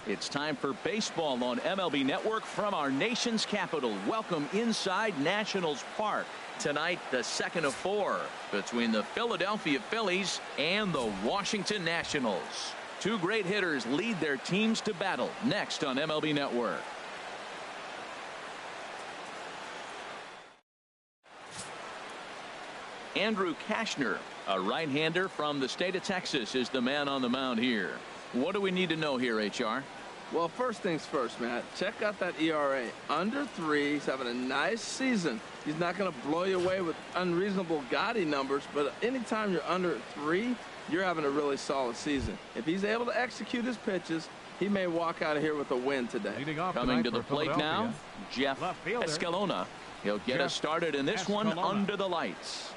It's time for baseball on MLB Network from our nation's capital. Welcome inside Nationals Park. Tonight, the second of 4 between the Philadelphia Phillies and the Washington Nationals. Two great hitters lead their teams to battle next on MLB Network. Andrew Kashner, a right-hander from the state of Texas, is the man on the mound here. What do we need to know here, HR? Well, first things first, Matt. Check out that ERA. Under 3. He's having a nice season. He's not going to blow you away with unreasonable gaudy numbers, but anytime you're under 3, you're having a really solid season. If he's able to execute his pitches, he may walk out of here with a win today. Coming to the plate now, Jeff Escalona. He'll get us started in this one under the lights.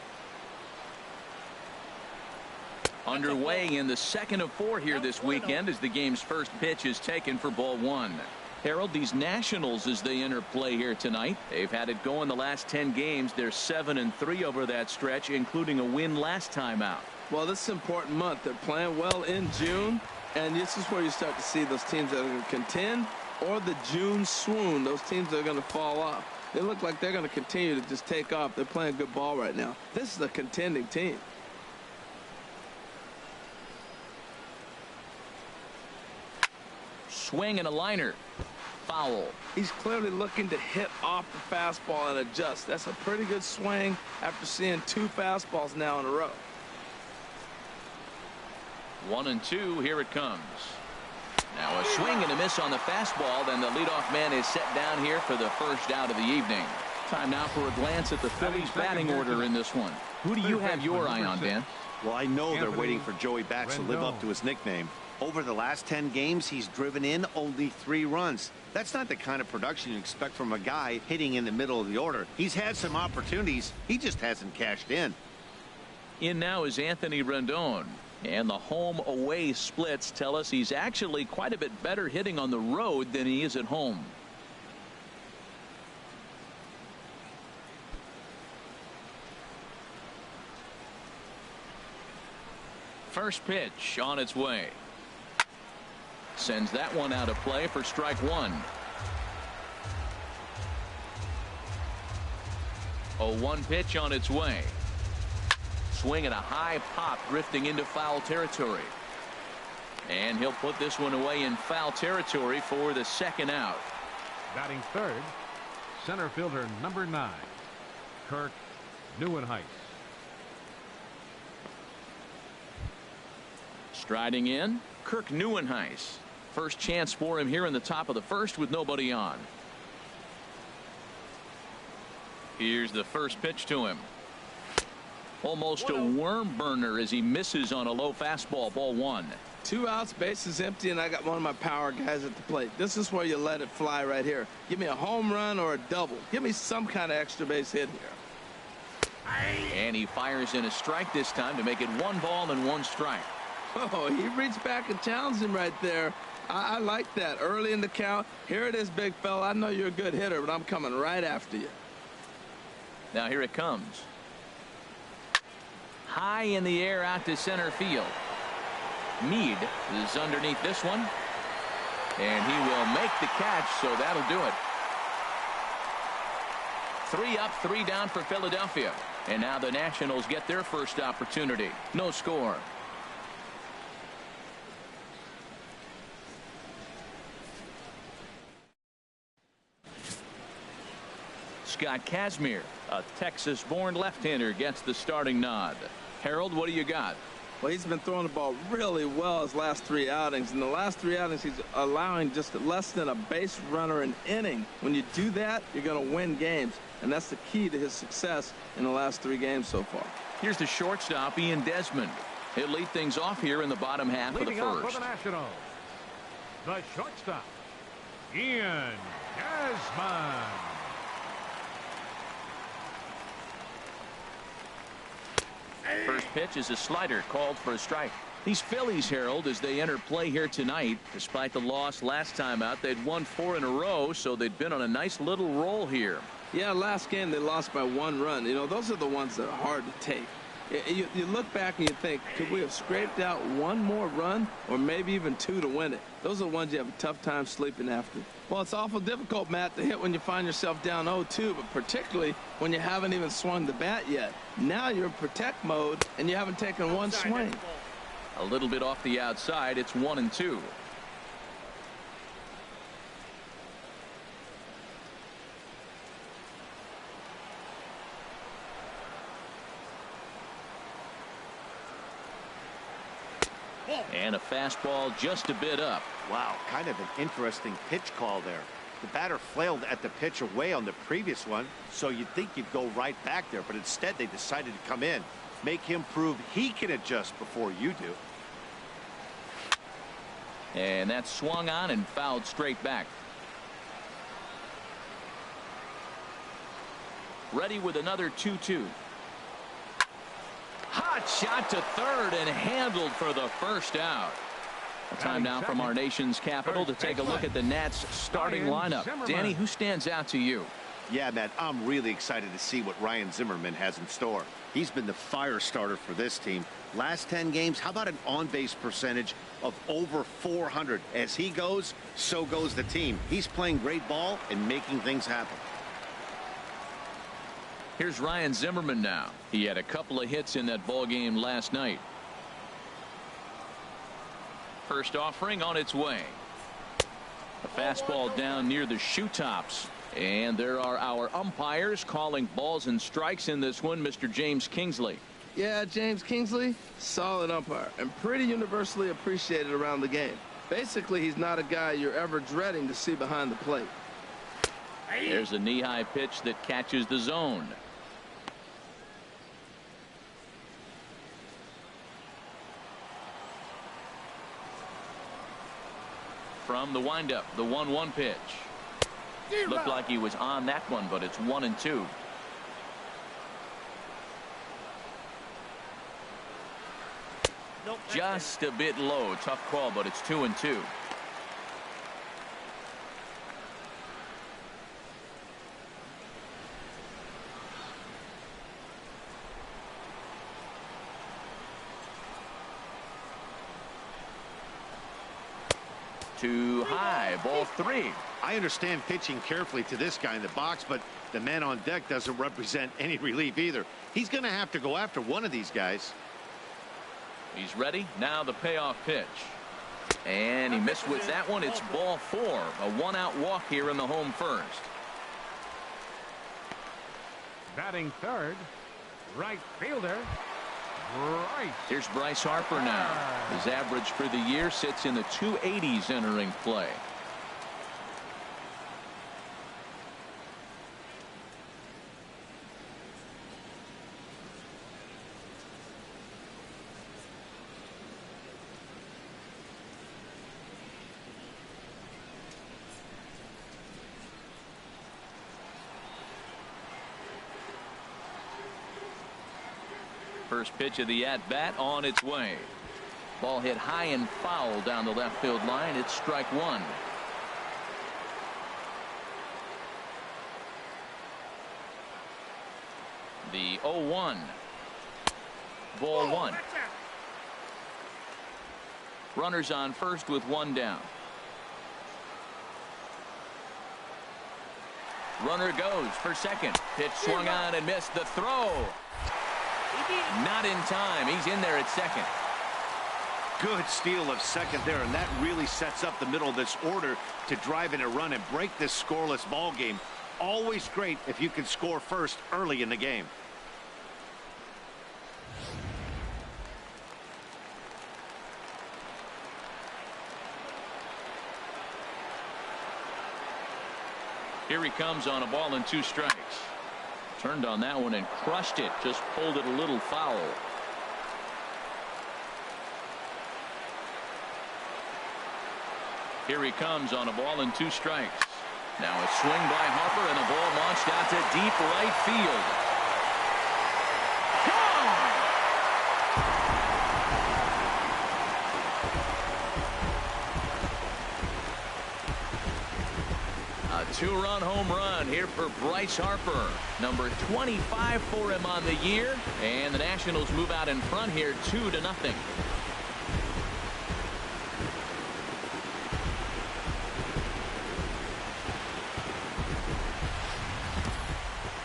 Underway in the second of 4 here this weekend as the game's first pitch is taken for ball 1. Harold, these Nationals, as they enter play here tonight, they've had it going the last 10 games. They're 7-3 over that stretch, including a win last time out. Well, this is an important month. They're playing well in June, and this is where you start to see those teams that are going to contend or the June swoon, those teams that are going to fall off. They look like they're going to continue to just take off. They're playing good ball right now. This is a contending team. Swing and a liner. Foul. He's clearly looking to hit off the fastball and adjust. That's a pretty good swing after seeing 2 fastballs now in a row. 1-2. Here it comes. Now a swing and a miss on the fastball. Then the leadoff man is set down here for the first out of the evening. Time now for a glance at the Phillies batting order in this one. Who do you have your eye on, Dan? Well, I know they're waiting for Joey Bats to live up to his nickname. Over the last 10 games, he's driven in only 3 runs. That's not the kind of production you expect from a guy hitting in the middle of the order. He's had some opportunities. He just hasn't cashed in. In now is Anthony Rendon. And the home-away splits tell us he's actually quite a bit better hitting on the road than he is at home. First pitch on its way. Sends that one out of play for strike 1. 0-1 pitch on its way. Swing and a high pop drifting into foul territory. And he'll put this one away in foul territory for the second out. Batting third, center fielder number 9, Kirk Neuenhuis. Striding in, Kirk Neuenhuis. First chance for him here in the top of the first with nobody on. Here's the first pitch to him. Almost a worm burner as he misses on a low fastball. Ball 1. 2 outs, bases empty, and I got one of my power guys at the plate. This is where you let it fly right here. Give me a home run or a double. Give me some kind of extra base hit here. And he fires in a strike this time to make it 1 ball and 1 strike. Oh, he reached back and challenged him right there. I like that. Early in the count. Here it is, big fella. I know you're a good hitter, but I'm coming right after you. Now here it comes. High in the air out to center field. Meade is underneath this one. And he will make the catch, so that'll do it. 3 up, 3 down for Philadelphia. And now the Nationals get their first opportunity. No score. Scott Kazmir, a Texas-born left-hander, gets the starting nod. Harold, what do you got? Well, he's been throwing the ball really well his last 3 outings. In the last 3 outings, he's allowing just less than a base runner an inning. When you do that, you're going to win games, and that's the key to his success in the last 3 games so far. Here's the shortstop, Ian Desmond. He'll lead things off here in the bottom half of the Leading off first. for the Nationals, the shortstop, Ian Desmond. First pitch is a slider called for a strike. These Phillies, Harold, as they enter play here tonight, despite the loss last time out, they'd won 4 in a row, so they'd been on a nice little roll here. Yeah, last game they lost by 1 run. You know, those are the ones that are hard to take. You look back and you think, could we have scraped out one more run or maybe even two to win it? Those are the ones you have a tough time sleeping after. Well, it's awful difficult, Matt, to hit when you find yourself down 0-2, but particularly when you haven't even swung the bat yet. Now you're in protect mode and you haven't taken one swing. A little bit off the outside. It's 1-2. And a fastball just a bit up. Wow, kind of an interesting pitch call there. The batter flailed at the pitch away on the previous one, so you'd think you'd go right back there, but instead they decided to come in. Make him prove he can adjust before you do. And that's swung on and fouled straight back. Ready with another 2-2. Hot shot to third and handled for the first out. A time now from our nation's capital to take a look at the Nats starting lineup. Danny, who stands out to you? Yeah, Matt, I'm really excited to see what Ryan Zimmerman has in store. He's been the fire starter for this team. Last 10 games, how about an on-base percentage of over 400? As he goes, so goes the team. He's playing great ball and making things happen. Here's Ryan Zimmerman now. He had a couple of hits in that ball game last night. First offering on its way. A fastball down near the shoe tops. And there are our umpires calling balls and strikes in this one. Mr. James Kingsley. Yeah, James Kingsley, solid umpire and pretty universally appreciated around the game. Basically, he's not a guy you're ever dreading to see behind the plate. There's a knee-high pitch that catches the zone. From the windup, the 1-1 pitch. Looked like he was on that one, but it's 1-2. Just a bit low. Tough call, but it's 2-2. Too high. Ball 3. I understand pitching carefully to this guy in the box, but the man on deck doesn't represent any relief either. He's going to have to go after one of these guys. He's ready. Now the payoff pitch. And he missed with that one. It's ball 4. A one-out walk here in the home first. Batting third, right fielder, Bryce. Here's Bryce Harper now. His average for the year sits in the 280s entering play. First pitch of the at-bat on its way. Ball hit high and foul down the left field line. It's strike 1. The 0-1. Ball 1. Runners on first with 1 down. Runner goes for second. Pitch swung on and missed. The throw. Not in time. He's in there at second. Good steal of second there, and that really sets up the middle of this order to drive in a run and break this scoreless ball game. Always great if you can score first early in the game. Here he comes on a ball and 2 strikes. Turned on that one and crushed it. Just pulled it a little foul. Here he comes on a ball and 2 strikes. Now a swing by Harper and the ball launched out to deep right field. Gone! A two-run home run here for Bryce Harper. Number 25 for him on the year. And the Nationals move out in front here 2-0.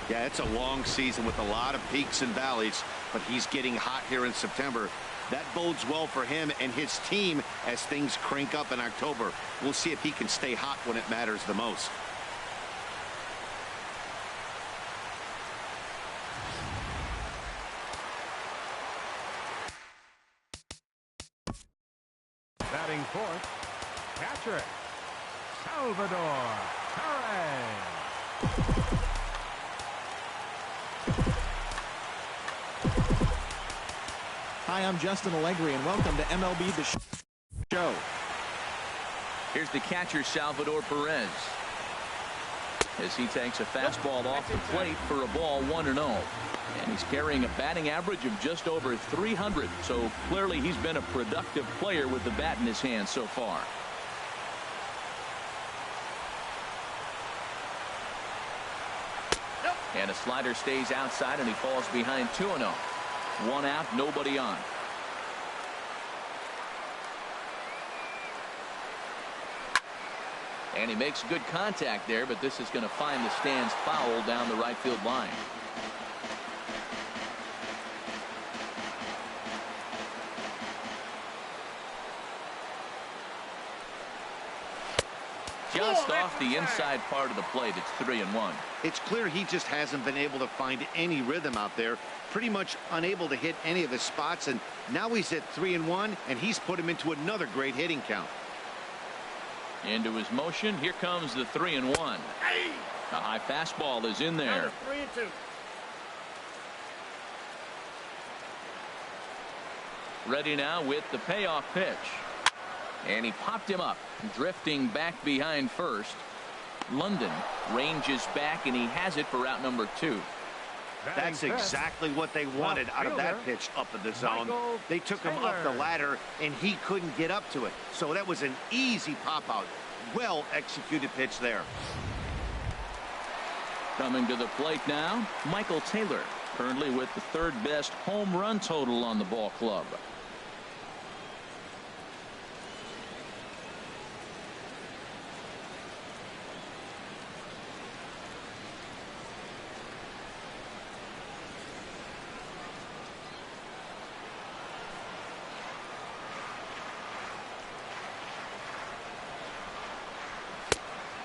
Yeah, it's a long season with a lot of peaks and valleys, but he's getting hot here in September. That bodes well for him and his team as things crank up in October. We'll see if he can stay hot when it matters the most. Batting fourth, catcher, Salvador Perez. Hi, I'm Justin Allegri, and welcome to MLB The Show. Here's the catcher, Salvador Perez, as he takes a fastball off the plate for a ball 1-0. And he's carrying a batting average of just over 300. So clearly he's been a productive player with the bat in his hand so far. And a slider stays outside, and he falls behind 2-0. One out, nobody on. And he makes good contact there, but this is going to find the stands foul down the right field line. Just off the inside part of the plate. It's 3-1. It's clear he just hasn't been able to find any rhythm out there. Pretty much unable to hit any of his spots, and now he's at 3-1, and he's put him into another great hitting count. Into his motion. Here comes the 3-1. A high fastball is in there. 3-2. Ready now with the payoff pitch. And he popped him up, drifting back behind first. London ranges back, and he has it for out number 2. That's exactly what they wanted out of that pitch up in the zone. They took him up the ladder, and he couldn't get up to it. So that was an easy pop-out. Well executed pitch there. Coming to the plate now, Michael Taylor, currently with the third best home run total on the ball club.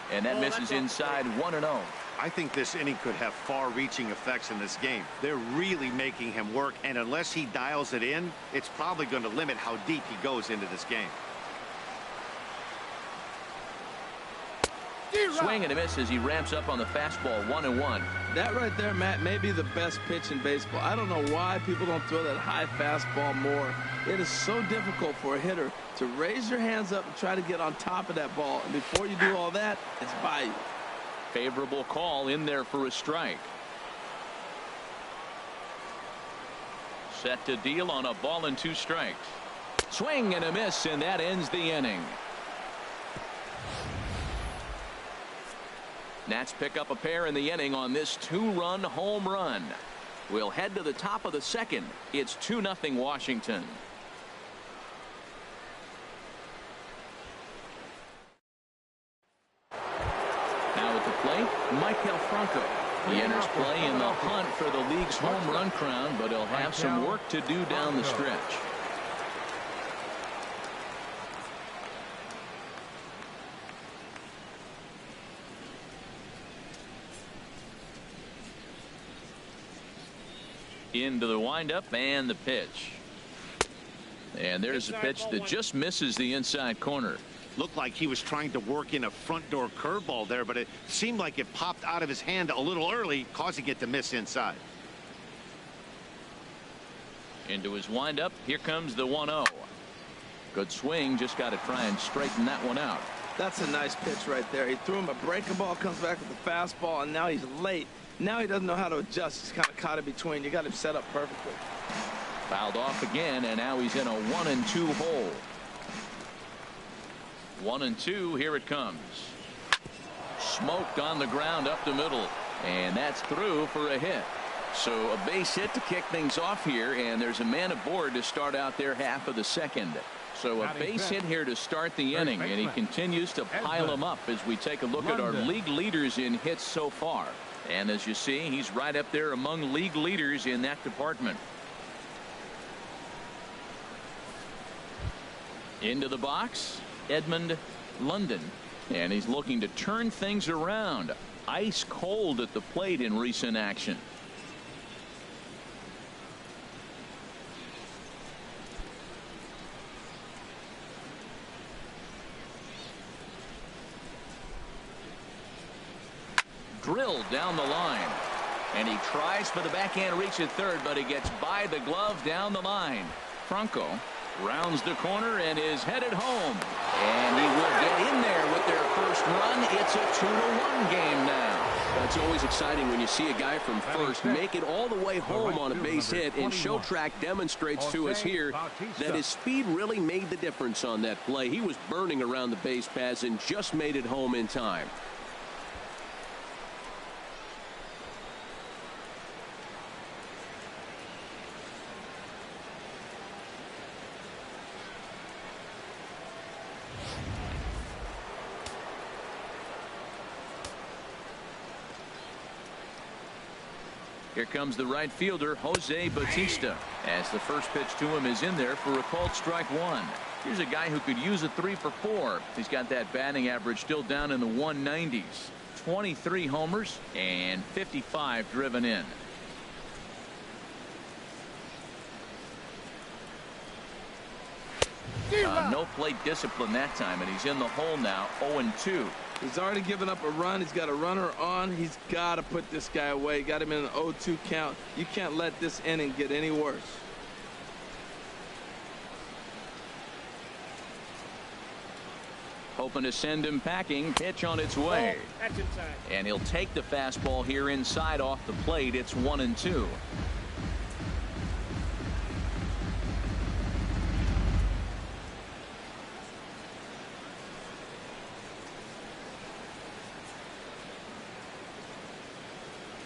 And that misses inside 1-0. I think this inning could have far-reaching effects in this game. They're really making him work, and unless he dials it in, it's probably going to limit how deep he goes into this game. Swing and a miss as he ramps up on the fastball. 1-1. That right there, Matt, may be the best pitch in baseball. I don't know why people don't throw that high fastball more. It is so difficult for a hitter to raise your hands up and try to get on top of that ball. And before you do all that, it's by you. Favorable call in there for a strike. Set to deal on a ball and 2 strikes. Swing and a miss, and that ends the inning. Nats pick up a pair in the inning on this 2-run home run. We'll head to the top of the second. It's 2-0 Washington. Now at the plate, Michael Franco. He enters play in the hunt for the league's home run crown, but he'll have some work to do down the stretch. Into the windup and the pitch. And there's a pitch that just misses the inside corner. Looked like he was trying to work in a front door curveball there, but it seemed like it popped out of his hand a little early, causing it to miss inside. Into his windup. Here comes the 1-0. Good swing. Just got to try and straighten that one out. That's a nice pitch right there. He threw him a breaking ball, comes back with a fastball, and now he's late. Now he doesn't know how to adjust. He's kind of caught in between. You got him set up perfectly. Fouled off again, and now he's in a 1-2 hole. 1-2. Here it comes. smoked on the ground up the middle, and that's through for a hit. So a base hit to kick things off here, and there's a man aboard to start out their half of the second. So a base hit here to start the inning, and he continues to pile them up as we take a look at our league leaders in hits so far. And as you see, he's right up there among league leaders in that department. Into the box, Edmund London, and he's looking to turn things around. Ice cold at the plate in recent action. Drilled down the line, and he tries for the backhand reach at third, but he gets by the glove down the line. Franco rounds the corner and is headed home, and he will get in there with their first run. It's a 2-1 game now. It's always exciting when you see a guy from first make it all the way home on a base hit, and Showtrack demonstrates to us here that his speed really made the difference on that play. He was burning around the base paths and just made it home in time. Here comes the right fielder, Jose Bautista, as the first pitch to him is in there for a called strike one. Here's a guy who could use a 3 for 4. He's got that batting average still down in the 190s. 23 homers and 55 driven in. No plate discipline that time, and he's in the hole now, 0-2. He's already given up a run. He's got a runner on. He's got to put this guy away. Got him in an 0-2 count. You can't let this inning get any worse. Hoping to send him packing. Pitch on its way. That's inside. And he'll take the fastball here inside off the plate. It's 1-2.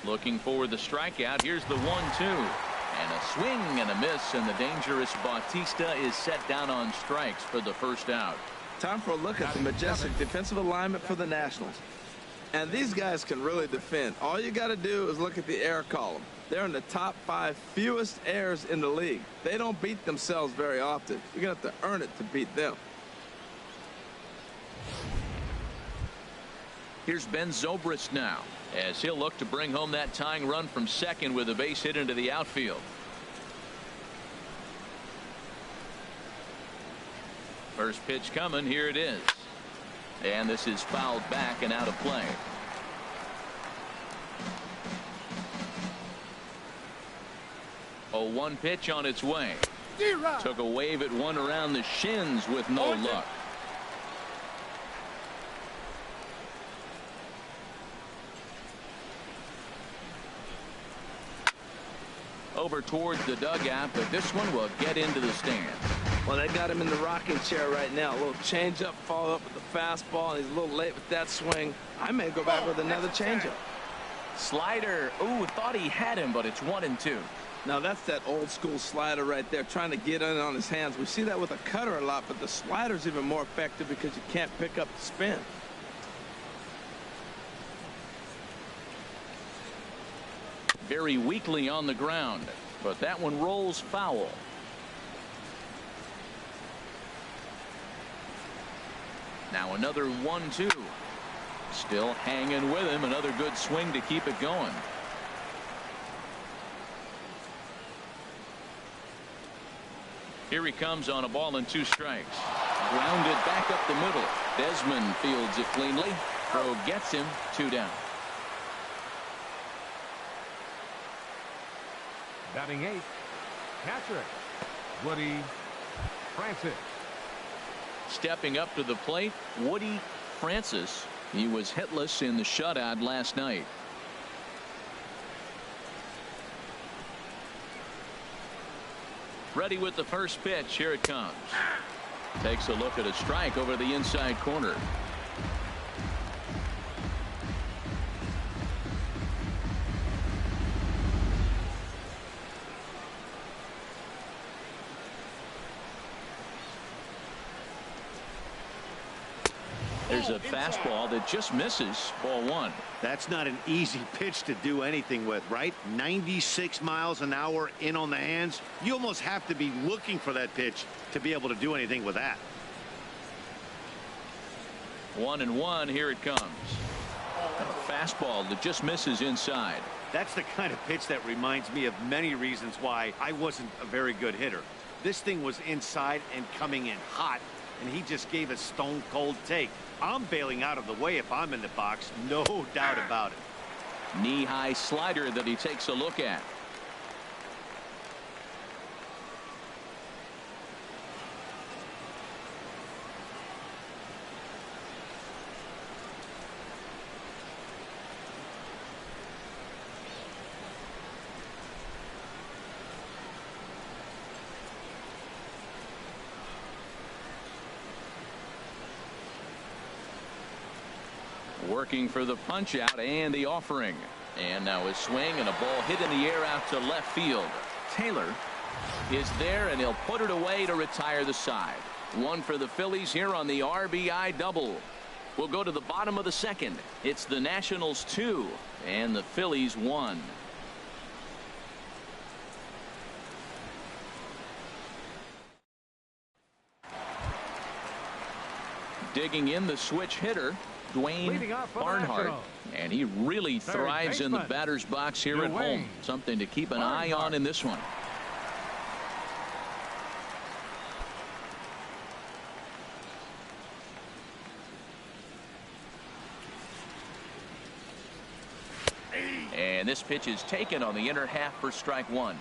Looking for the strikeout. Here's the 1-2. And a swing and a miss, and the dangerous Bautista is set down on strikes for the first out. Time for a look at the majestic defensive alignment for the Nationals. And these guys can really defend. All you got to do is look at the error column. They're in the top 5 fewest errors in the league. They don't beat themselves very often. You're going to have to earn it to beat them. Here's Ben Zobrist now, as he'll look to bring home that tying run from second with a base hit into the outfield. First pitch coming. Here it is. And this is fouled back and out of play. A 1 pitch on its way. Took a wave at one around the shins with no luck. Over towards the dugout, but this one will get into the stands. Well, they got him in the rocking chair right now. A little changeup, follow up with the fastball, and he's a little late with that swing. I may go back with another changeup. Slider. Ooh, thought he had him, but it's 1-2. Now that's that old school slider right there, trying to get in on his hands. We see that with a cutter a lot, but the slider's even more effective because you can't pick up the spin. Very weakly on the ground, but that one rolls foul. Now another 1-2. Still hanging with him. Another good swing to keep it going. Here he comes on a ball and 2 strikes. Grounded back up the middle. Desmond fields it cleanly. Throw gets him. 2 down. Batting 8th, catcher, Woody Francis. Stepping up to the plate, Woody Francis. He was hitless in the shutout last night. Ready with the first pitch. Here it comes. Takes a look at a strike over the inside corner. There's a fastball that just misses. Ball one. That's not an easy pitch to do anything with, right? 96 miles an hour in on the hands. You almost have to be looking for that pitch to be able to do anything with that. 1-1. Here it comes. A fastball that just misses inside. That's the kind of pitch that reminds me of many reasons why I wasn't a very good hitter. This thing was inside and coming in hot, and he just gave a stone cold take. I'm bailing out of the way if I'm in the box, no doubt about it. Knee-high slider that he takes a look at. Working for the punch out and the offering. And now his swing and a ball hit in the air out to left field. Taylor is there, and he'll put it away to retire the side. One for the Phillies here on the RBI double. We'll go to the bottom of the second. It's the Nationals 2 and the Phillies 1. Digging in the switch hitter, Dwayne Barnhart, and he really thrives in the batter's box here at home. Something to keep an eye on in this one. And this pitch is taken on the inner half for strike one.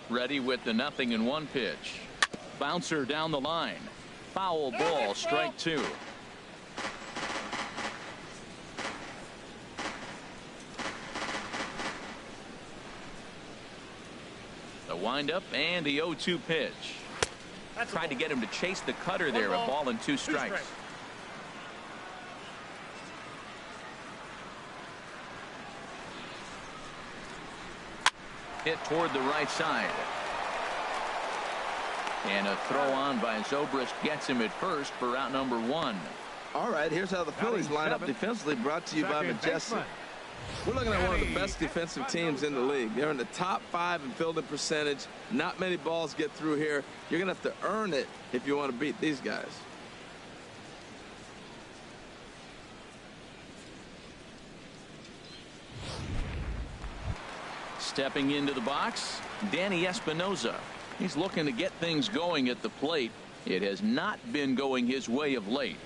Ready with the 0-1 pitch. Bouncer down the line. Foul ball, strike two. The windup and the 0-2 pitch. Tried to get him to chase the cutter there. A ball and 2 strikes. Hit toward the right side. And a throw on by Zobrist gets him at first for out number 1. All right, here's how the Phillies line up defensively, brought to you by Majestic. We're looking at one of the best defensive teams in the league. They're in the top 5 in fielding percentage. Not many balls get through here. You're going to have to earn it if you want to beat these guys. Stepping into the box, Danny Espinoza. He's looking to get things going at the plate. It has not been going his way of late.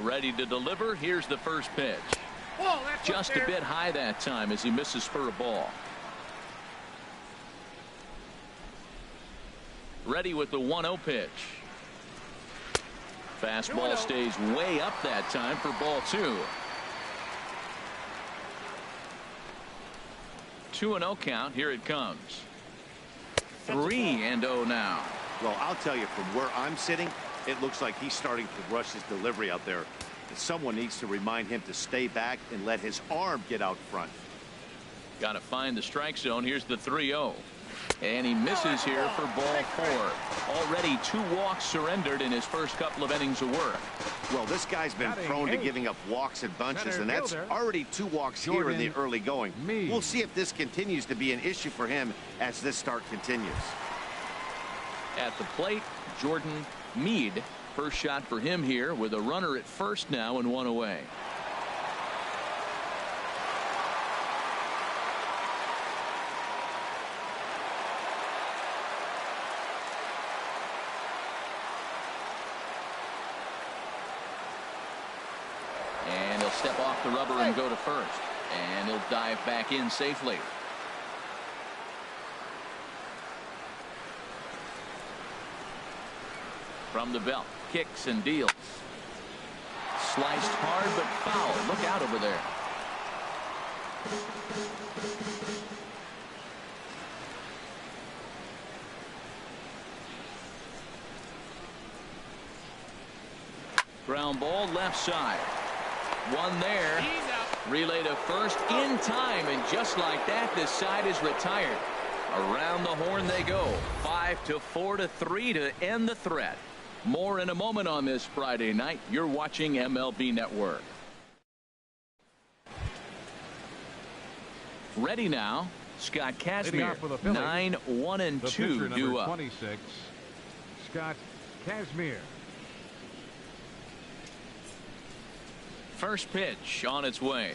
Ready to deliver. Here's the first pitch. Just a bit high that time as he misses for a ball. Ready with the 1-0 pitch. Fastball stays way up that time for ball 2. 2-0 count. Here it comes. 3-0 now. Well, I'll tell you, from where I'm sitting, it looks like he's starting to rush his delivery out there. And someone needs to remind him to stay back and let his arm get out front. Got to find the strike zone. Here's the 3-0. And he misses here for ball 4. Already 2 walks surrendered in his first couple of innings of work. Well, this guy's been prone to giving up walks in bunches, and that's already 2 walks here in the early going. We'll see if this continues to be an issue for him as this start continues. At the plate, Jordan Meade. First shot for him here with a runner at first now and 1 away. And he'll step off the rubber and go to first. And he'll dive back in safely. From the belt, kicks and deals. Sliced hard but foul. Look out over there. Ground ball left side. One there. Relay to first in time, and just like that, this side is retired. Around the horn they go. 5-4 to 3 to end the threat. More in a moment on this Friday night. You're watching MLB Network. Ready now. Scott Kazmir. 9-1-2 due up. 26, Scott Kazmir. First pitch on its way.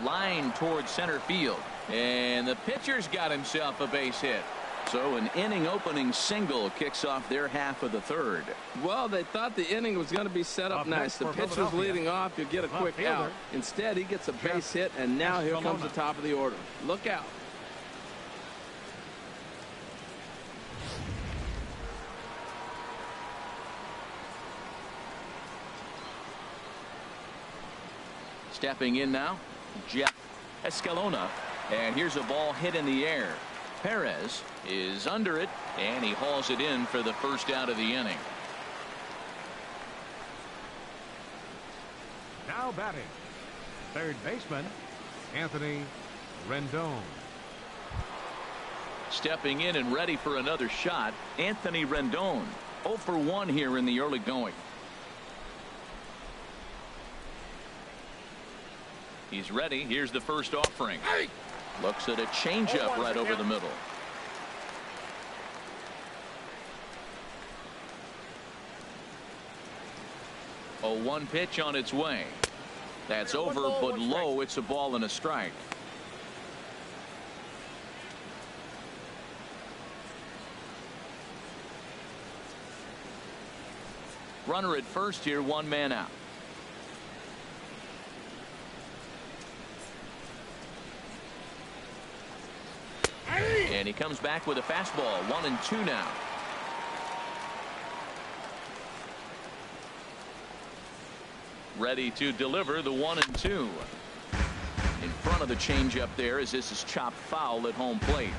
Line towards center field. And the pitcher's got himself a base hit. So an inning opening single kicks off their half of the third. Well, they thought the inning was going to be set up nice. The pitcher's leading off. You'll get a quick out. Instead, he gets a base hit, and now here comes the top of the order. Look out. Stepping in now, Jeff Escalona. And here's a ball hit in the air. Perez is under it, and he hauls it in for the first out of the inning. Now batting, third baseman, Anthony Rendon. Stepping in and ready for another shot, Anthony Rendon. 0 for 1 here in the early going. He's ready. Here's the first offering. Looks at a changeup right over the middle. A 1 pitch on its way. That's over, but low. It's a ball and a strike. Runner at first here, 1 man out. And he comes back with a fastball. 1-2 now. Ready to deliver the 1-2. In front of the changeup there, as this is chopped foul at home plate.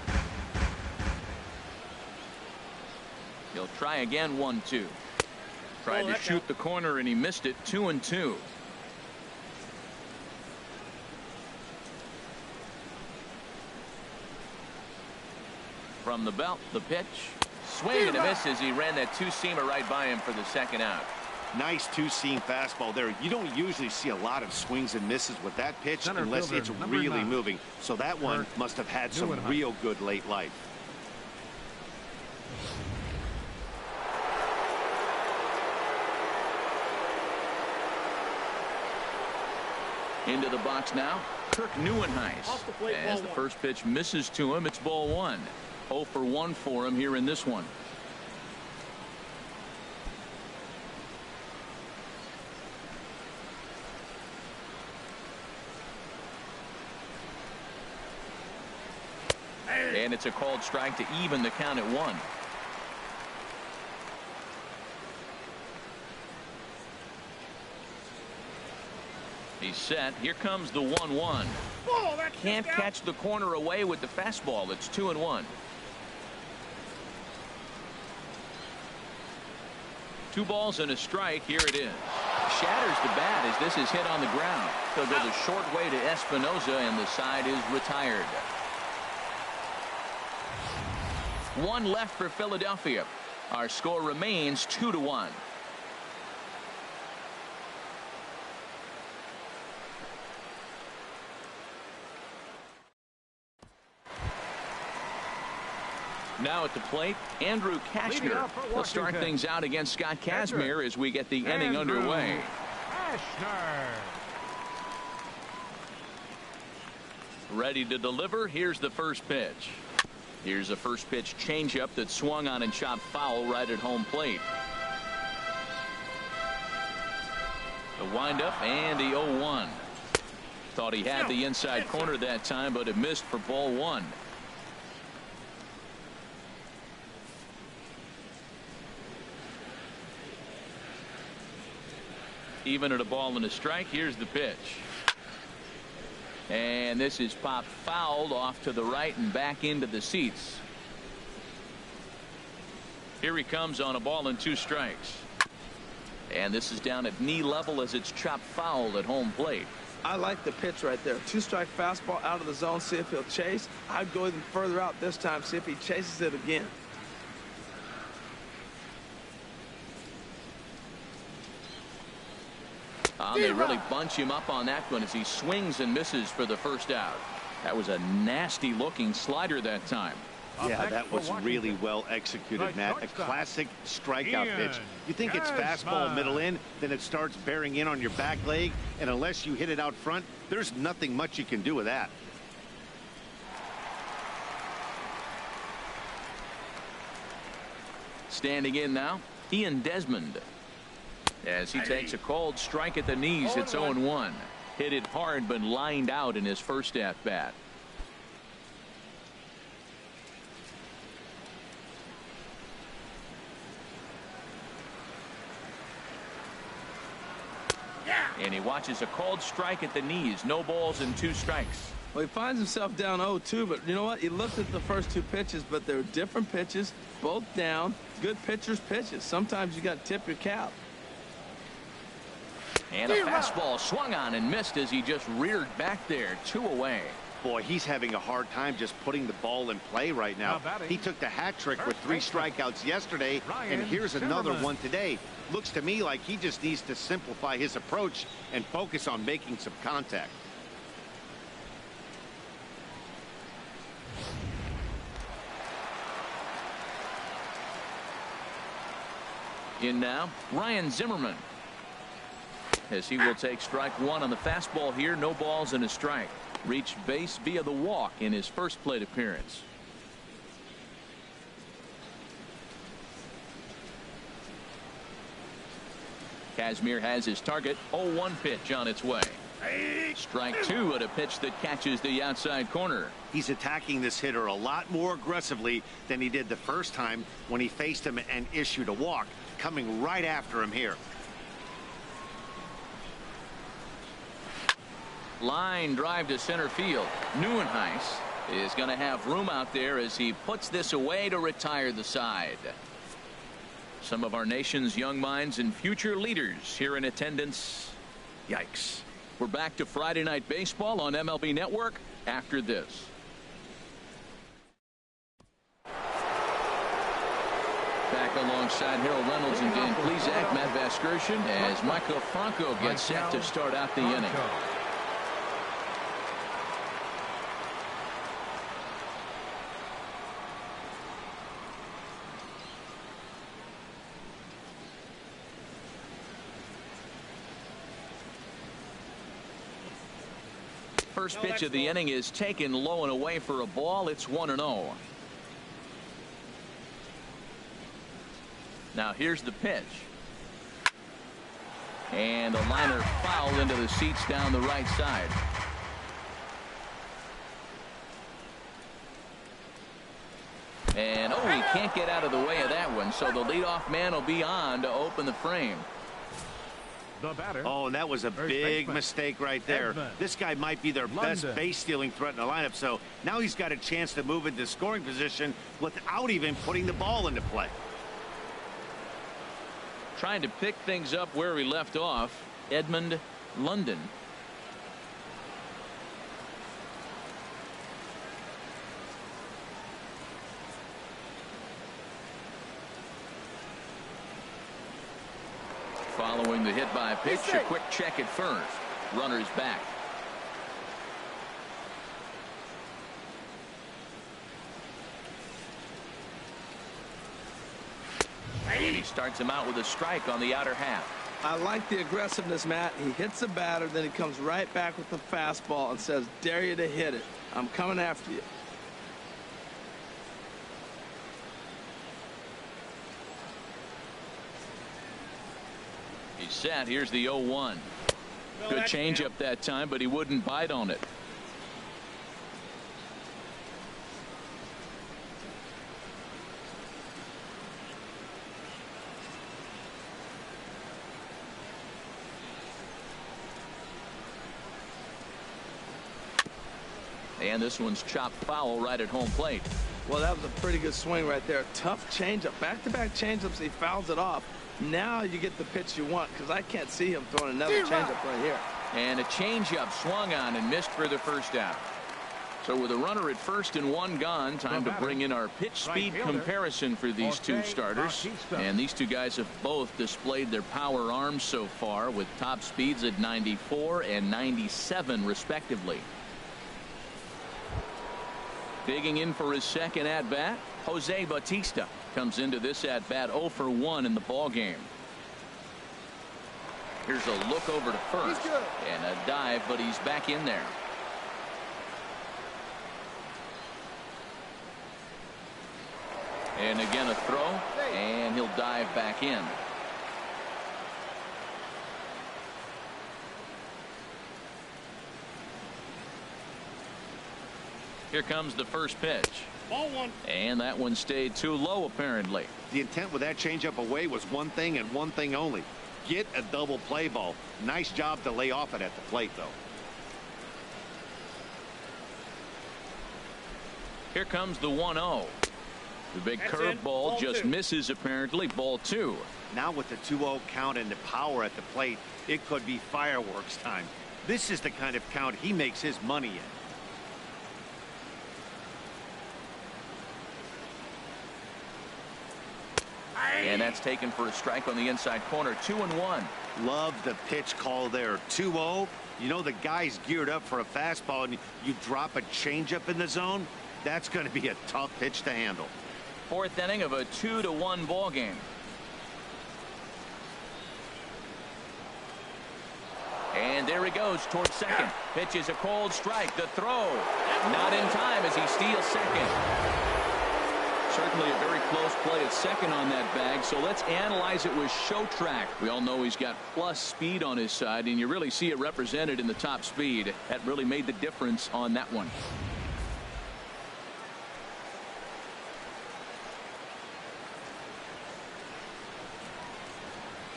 He'll try again. 1-2. Tried to shoot the corner and he missed it. 2-2. From the belt, the pitch. Swing and a miss as he ran that two-seamer right by him for the second out. Nice two-seam fastball there. You don't usually see a lot of swings and misses with that pitch unless it's really moving. So that one must have had some real good late life. Into the box now, Kirk Neuenhuis. As the first pitch misses to him, it's ball 1. 0 for 1 for him here in this one. And it's a called strike to even the count at 1. He's set. Here comes the 1-1. Can't catch the corner away with the fastball. It's 2-1. 2 balls and a strike. Here it is. Shatters the bat as this is hit on the ground. He'll go the short way to Espinosa, and the side is retired. 1 left for Philadelphia. Our score remains 2-1. Now at the plate, Andrew Kashner will start things out against Scott Kazmir as we get the inning underway. Ready to deliver. Here's the first pitch. Here's a first pitch changeup that swung on and chopped foul right at home plate. The windup and the 0-1. Thought he had the inside corner that time, but it missed for ball 1. Even at a ball and a strike. Here's the pitch. And this is popped fouled off to the right and back into the seats. Here he comes on a ball and 2 strikes. And this is down at knee level as it's chopped foul at home plate. I like the pitch right there. 2-strike fastball out of the zone. See if he'll chase. I'd go even further out this time. See if he chases it again. They really bunch him up on that one as he swings and misses for the first out. That was a nasty looking slider that time. Yeah, that was really well executed, Matt. A classic strikeout pitch. You think it's fastball middle in, then it starts bearing in on your back leg, and unless you hit it out front, there's nothing much you can do with that. Standing in now, Ian Desmond. As he takes a called strike at the knees, it's 0-1. Hit it hard, but lined out in his first at bat. And he watches a called strike at the knees. No balls and 2 strikes. Well, he finds himself down 0-2, but you know what? He looked at the first 2 pitches, but they were different pitches, both down. Good pitchers' pitches. Sometimes you got to tip your cap. And a fastball swung on and missed as he just reared back there. 2 away. Boy, he's having a hard time just putting the ball in play right now. He took the hat trick with 3 strikeouts yesterday, and here's another one today. Looks to me like he just needs to simplify his approach and focus on making some contact. In now, Ryan Zimmerman. As he will take strike 1 on the fastball here. No balls and a strike. Reached base via the walk in his first plate appearance. Kazmir has his target. 0-1 pitch on its way. Strike 2 at a pitch that catches the outside corner. He's attacking this hitter a lot more aggressively than he did the first time when he faced him and issued a walk. Coming right after him here. Line drive to center field. Neuenhuis is going to have room out there as he puts this away to retire the side. Some of our nation's young minds and future leaders here in attendance. Yikes. We're back to Friday Night Baseball on MLB Network after this. Back alongside Harold Reynolds and Dan Plesac, Matt Vasgersian, as Michael Franco gets set to start out the inning. First pitch of the inning is taken low and away for a ball. It's 1-0. Now here's the pitch. And a liner foul into the seats down the right side. And oh, he can't get out of the way of that one, so the leadoff man will be on to open the frame. Oh, and that was a big mistake right there. This guy might be their best base stealing threat in the lineup, so now he's got a chance to move into scoring position without even putting the ball into play. Trying to pick things up where he left off, Edmund London. Following the hit by a pitch, a quick check at first. Runner's back. And he starts him out with a strike on the outer half. I like the aggressiveness, Matt. He hits the batter, then he comes right back with the fastball and says, dare you to hit it. I'm coming after you. He's set. Here's the 0-1. Good changeup that time, but he wouldn't bite on it. And this one's chopped foul right at home plate. Well, that was a pretty good swing right there. Tough changeup. Back-to-back changeups, he fouls it off. Now you get the pitch you want, because I can't see him throwing another changeup right here. And a changeup swung on and missed for the first out. So with a runner at first and one gone, time to bring in our pitch speed comparison for these two starters. And these two guys have both displayed their power arms so far, with top speeds at 94 and 97 respectively. Digging in for his second at bat, Jose Bautista comes into this at bat 0 for 1 in the ball game. Here's a look over to first and a dive, but he's back in there. And again a throw, and he'll dive back in. Here comes the first pitch. Ball one. And that one stayed too low apparently. The intent with that changeup away was one thing and one thing only. Get a double play ball. Nice job to lay off it at the plate though. Here comes the 1-0. The big curveball just misses apparently. Ball 2. Now with the 2-0 count and the power at the plate, it could be fireworks time. This is the kind of count he makes his money in. And that's taken for a strike on the inside corner. 2-1. Love the pitch call there. 2-0. You know the guy's geared up for a fastball and you drop a changeup in the zone. That's going to be a tough pitch to handle. Fourth inning of a 2-1 ball game. And there he goes towards second. Pitch is a cold strike. The throw not in time as he steals second. Certainly a very close play at second on that bag. So let's analyze it with show track. We all know he's got plus speed on his side, and you really see it represented in the top speed. That really made the difference on that one.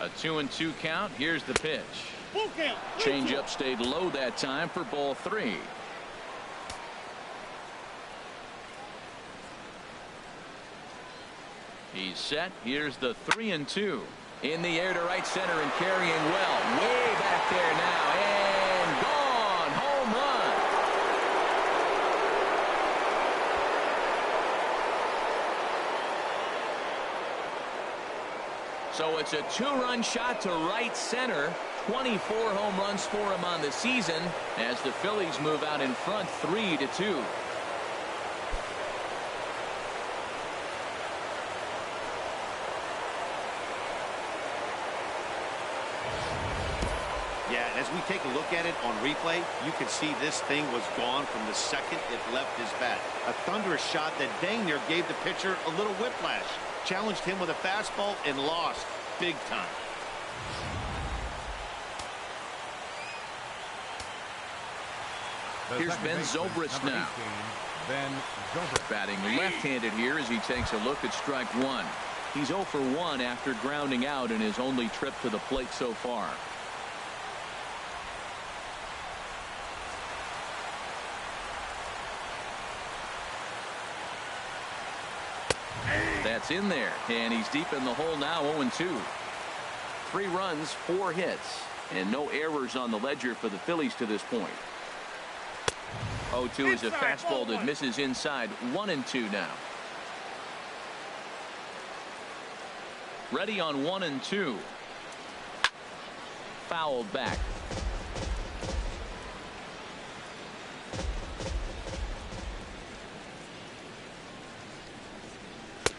A 2-2 count. Here's the pitch. Changeup stayed low that time for ball 3. He's set. Here's the 3-2. In the air to right center and carrying well. Way back there now. And gone. Home run. So it's a 2-run shot to right center. 24 home runs for him on the season as the Phillies move out in front 3-2. Yeah, and as we take a look at it on replay, you can see this thing was gone from the second it left his bat. A thunderous shot that dang near gave the pitcher a little whiplash. Challenged him with a fastball and lost big time. Here's Ben Zobrist now. Batting left-handed here as he takes a look at strike one. He's 0 for 1 after grounding out in his only trip to the plate so far. That's in there, and he's deep in the hole now. 0-2. 3 runs, 4 hits, and no errors on the ledger for the Phillies to this point. 0-2 is a fastball that misses inside. 1-2 now. Ready on 1-2. Fouled back.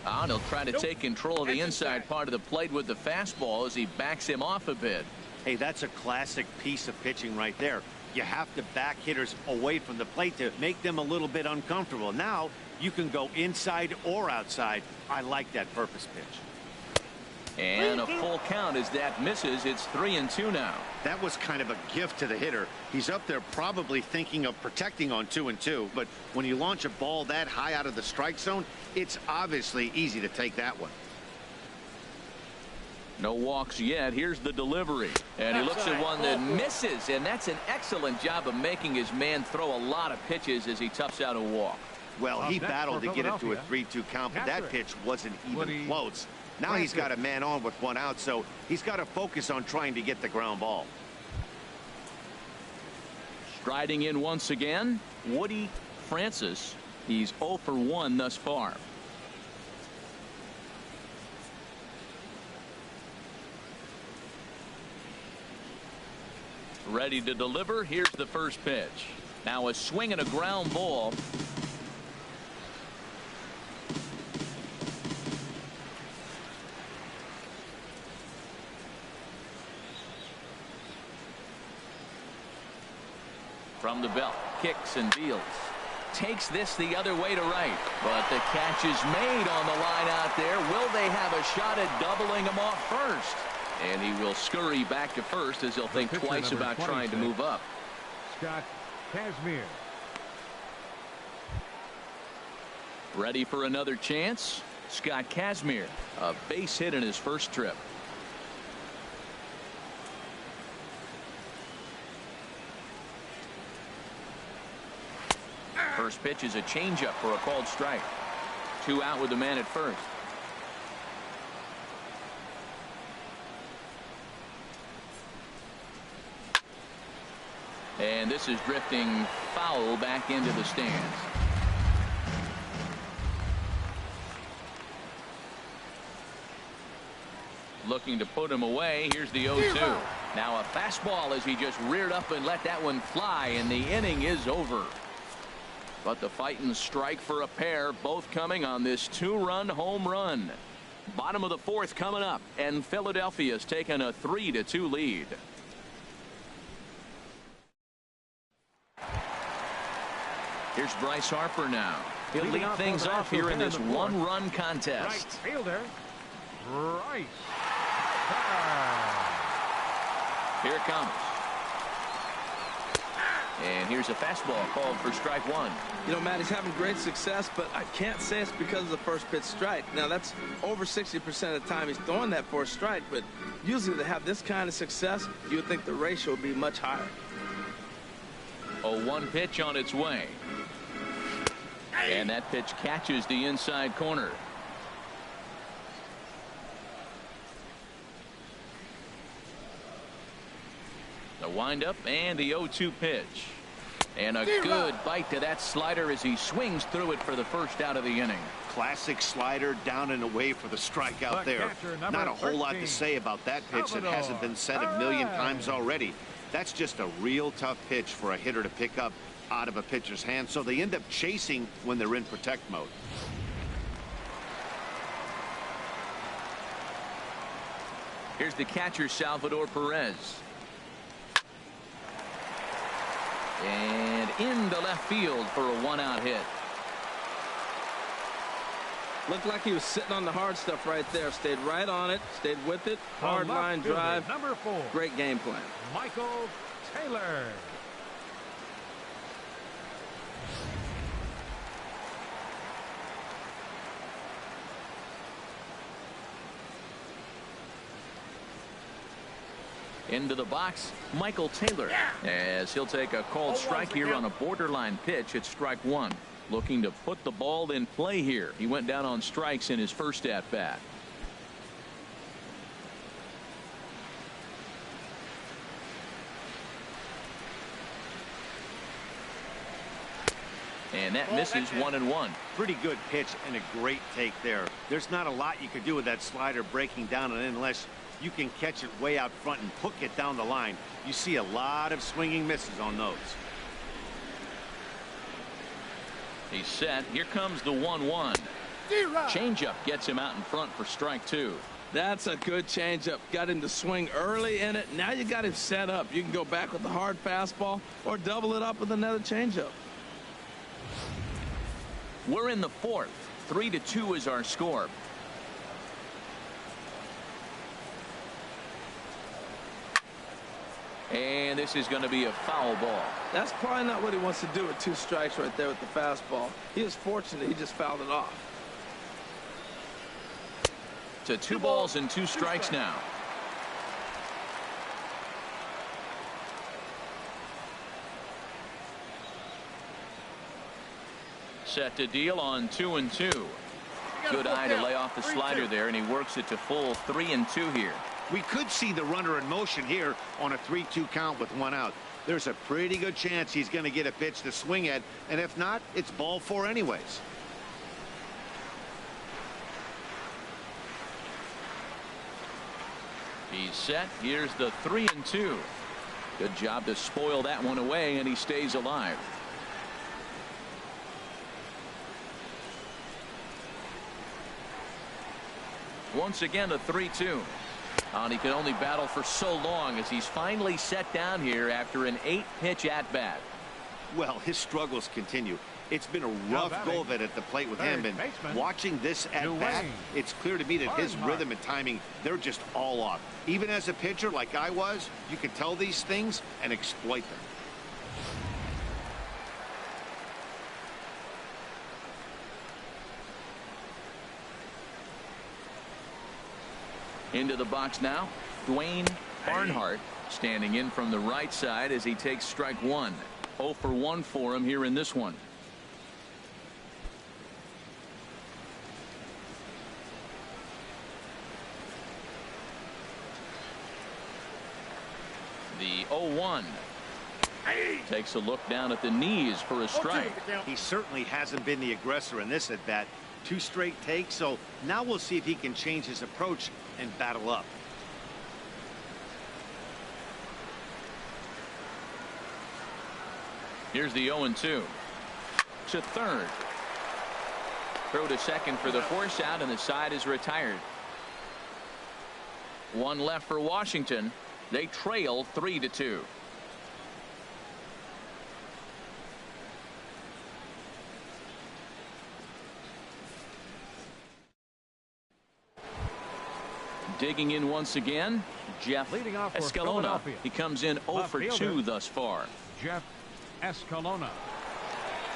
And he'll try to take control of the inside part of the plate with the fastball as he backs him off a bit. Hey, that's a classic piece of pitching right there. You have to back hitters away from the plate to make them a little bit uncomfortable. Now you can go inside or outside. I like that purpose pitch. And a full count as that misses. It's 3-2 now. That was kind of a gift to the hitter. He's up there probably thinking of protecting on 2-2, but when you launch a ball that high out of the strike zone, it's obviously easy to take that one. No walks yet. Here's the delivery, and he looks at one that misses, and that's an excellent job of making his man throw a lot of pitches as he toughs out a walk. Well, he battled to get it to a 3-2 count, but that pitch wasn't even close. Now he's got a man on with 1 out, so he's got to focus on trying to get the ground ball. Striding in once again, Woody Francis. He's 0 for 1 thus far. Ready to deliver. Here's the first pitch. Now a swing and a ground ball. From the belt, kicks and deals. Takes this the other way to right. But the catch is made on the line out there. Will they have a shot at doubling him off first? And he will scurry back to first as he'll think twice about trying to move up. Scott Kazmir. Ready for another chance. Scott Kazmir, a base hit in his first trip. First pitch is a changeup for a called strike. 2 out with the man at first. And this is drifting foul back into the stands. Looking to put him away. Here's the 0-2. Now a fastball as he just reared up and let that one fly, and the inning is over. But the fighting strike for a pair, both coming on this 2-run home run. Bottom of the 4th coming up, and Philadelphia's taken a 3-2 lead. Here's Bryce Harper now. He'll lead things off here in this 1-run contest. Right fielder, Bryce. Here it comes. And here's a fastball called for strike 1. You know, Matt, he's having great success, but I can't say it's because of the first pitch strike. Now, that's over 60% of the time he's throwing that for a strike, but usually to have this kind of success, you would think the ratio would be much higher. A 1 pitch on its way. And that pitch catches the inside corner. The windup and the 0-2 pitch. And a good bite to that slider as he swings through it for the first out of the inning. Classic slider down and away for the strike out there. Not a whole lot to say about that pitch that hasn't been said a million times already. That's just a real tough pitch for a hitter to pick up out of a pitcher's hand, so they end up chasing when they're in protect mode. Here's the catcher, Salvador Perez. And into left field for a 1-out hit. Looked like he was sitting on the hard stuff right there. Stayed right on it. Stayed with it. Hard line drive. Number 4. Great game plan. Michael Taylor. Into the box, Michael Taylor, as he'll take a called strike here on a borderline pitch at strike 1. Looking to put the ball in play here. He went down on strikes in his first at bat. And that misses 1-1. Pretty good pitch and a great take there. There's not a lot you could do with that slider breaking down, and unless you can catch it way out front and hook it down the line, you see a lot of swinging misses on those. He's set. Here comes the 1-1. Changeup gets him out in front for strike 2. That's a good changeup. Got him to swing early in it. Now you got him set up. You can go back with the hard fastball or double it up with another changeup. We're in the 4th. 3-2 is our score. And this is going to be a foul ball. That's probably not what he wants to do with 2 strikes right there with the fastball. He was fortunate he just fouled it off. To 2 balls and 2 strikes now. Set to deal on 2-2. Good eye to lay off the slider there, and he works it to full 3-2 here. We could see the runner in motion here on a 3-2 count with one out. There's a pretty good chance he's going to get a pitch to swing at, and if not, it's ball 4 anyways. He's set. Here's the 3-2. Good job to spoil that one away, and he stays alive. Once again, a 3-2. And he can only battle for so long as he's finally set down here after an 8-pitch at-bat. Well, his struggles continue. It's been a rough go of it at the plate with him, and watching this at-bat, it's clear to me that his rhythm and timing, they're just all off. Even as a pitcher like I was, you can tell these things and exploit them. Into the box now, Dwayne Barnhart standing in from the right side as he takes strike 1. 0 for 1 for him here in this one. The 0-1. Takes a look down at the knees for a strike. He certainly hasn't been the aggressor in this at bat. 2 straight takes, so now we'll see if he can change his approach and battle up. Here's the 0-2. To third. Throw to second for the force out, and the side is retired. 1 left for Washington. They trail 3-2. Digging in once again, Jeff Escalona. He comes in 0 for 2 thus far. Jeff Escalona.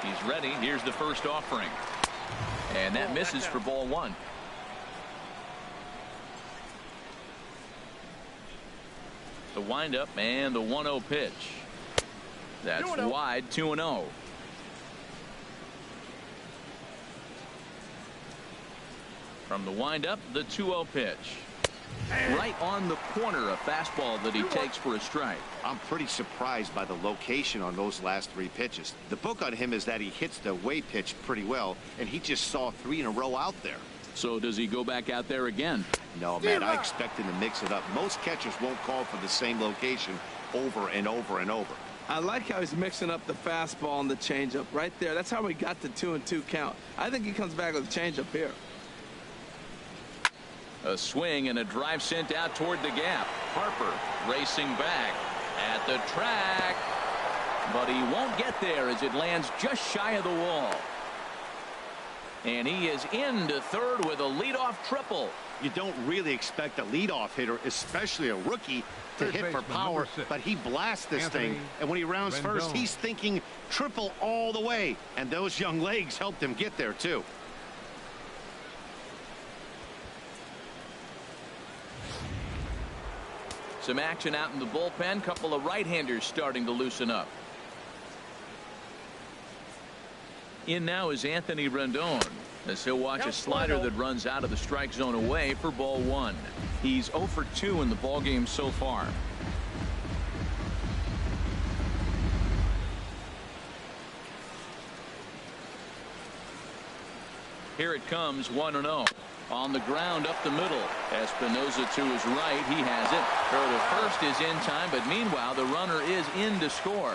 He's ready. Here's the first offering. And that misses for ball 1. The windup and the 1-0 pitch. That's wide, 2-0. From the windup, the 2-0 pitch. Right on the corner, a fastball that he takes for a strike. I'm pretty surprised by the location on those last 3 pitches. The book on him is that he hits the away pitch pretty well, and he just saw 3 in a row out there. So does he go back out there again? No, man, I expect him to mix it up. Most catchers won't call for the same location over and over and over. I like how he's mixing up the fastball and the changeup right there. That's how we got the 2-2 count. I think he comes back with a changeup here. A swing and a drive sent out toward the gap. Harper racing back at the track, but he won't get there as it lands just shy of the wall. And he is into third with a leadoff triple. You don't really expect a leadoff hitter, especially a rookie, to hit for power, but he blasts this thing, and when he rounds first, he's thinking triple all the way, and those young legs helped him get there too. Some action out in the bullpen. Couple of right-handers starting to loosen up. In now is Anthony Rendon, as he'll watch a slider that runs out of the strike zone away for ball 1. He's 0 for 2 in the ballgame so far. Here it comes, 1-0. On the ground up the middle. Espinosa to his right. He has it. Throw to first is in time, but meanwhile the runner is in to score.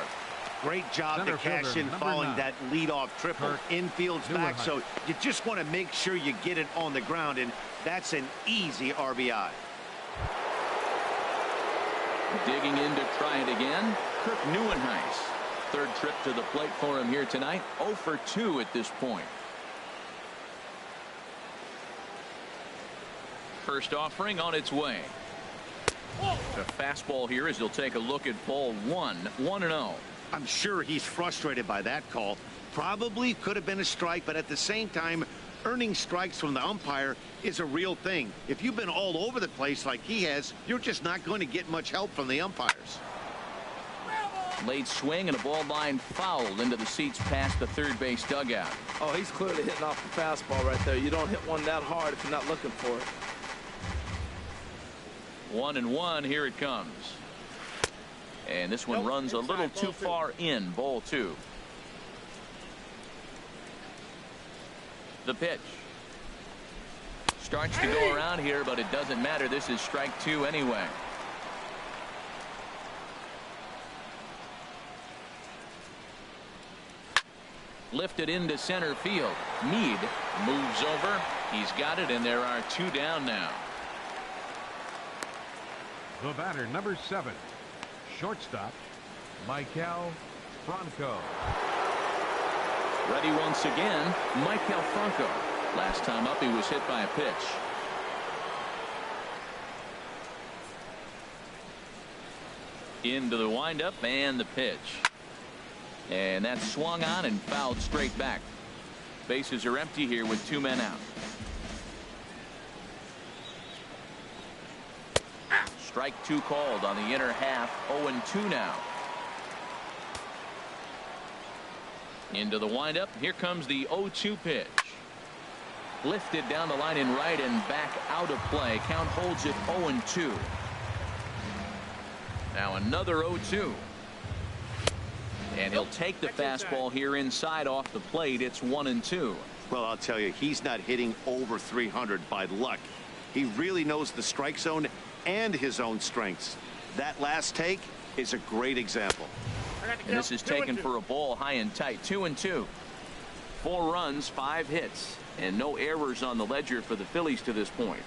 Great job to cash in following that leadoff triple. Infield's back, so you just want to make sure you get it on the ground, and that's an easy RBI. Digging in to try it again, Kirk Neuenhuis. Third trip to the plate for him here tonight. 0 for 2 at this point. First offering on its way. The fastball here as he'll take a look at ball 1. 1-0. I'm sure he's frustrated by that call. Probably could have been a strike, but at the same time, earning strikes from the umpire is a real thing. If you've been all over the place like he has, you're just not going to get much help from the umpires. Late swing and a ball line foul into the seats past the third base dugout. Oh, he's clearly hitting off the fastball right there. You don't hit one that hard if you're not looking for it. 1-1. Here it comes. And this one runs a little too far in. Ball 2. The pitch. Starts to go around here, but it doesn't matter. This is strike 2 anyway. Lifted into center field. Meade moves over. He's got it, and there are 2 down now. The batter, number 7, shortstop, Michael Franco. Ready once again, Michael Franco. Last time up, he was hit by a pitch. Into the windup and the pitch. And that's swung on and fouled straight back. Bases are empty here with 2 men out. Strike 2 called on the inner half. 0-2 now. Into the windup. Here comes the 0-2 pitch. Lifted down the line in right and back out of play. Count holds it 0-2. Now another 0-2. And he'll take the fastball here inside off the plate. It's 1-2. Well, I'll tell you, he's not hitting over 300 by luck. He really knows the strike zone and his own strengths. That last take is a great example. And this is taken for a ball high and tight. 2-2. 4 runs, 5 hits, and no errors on the ledger for the Phillies to this point.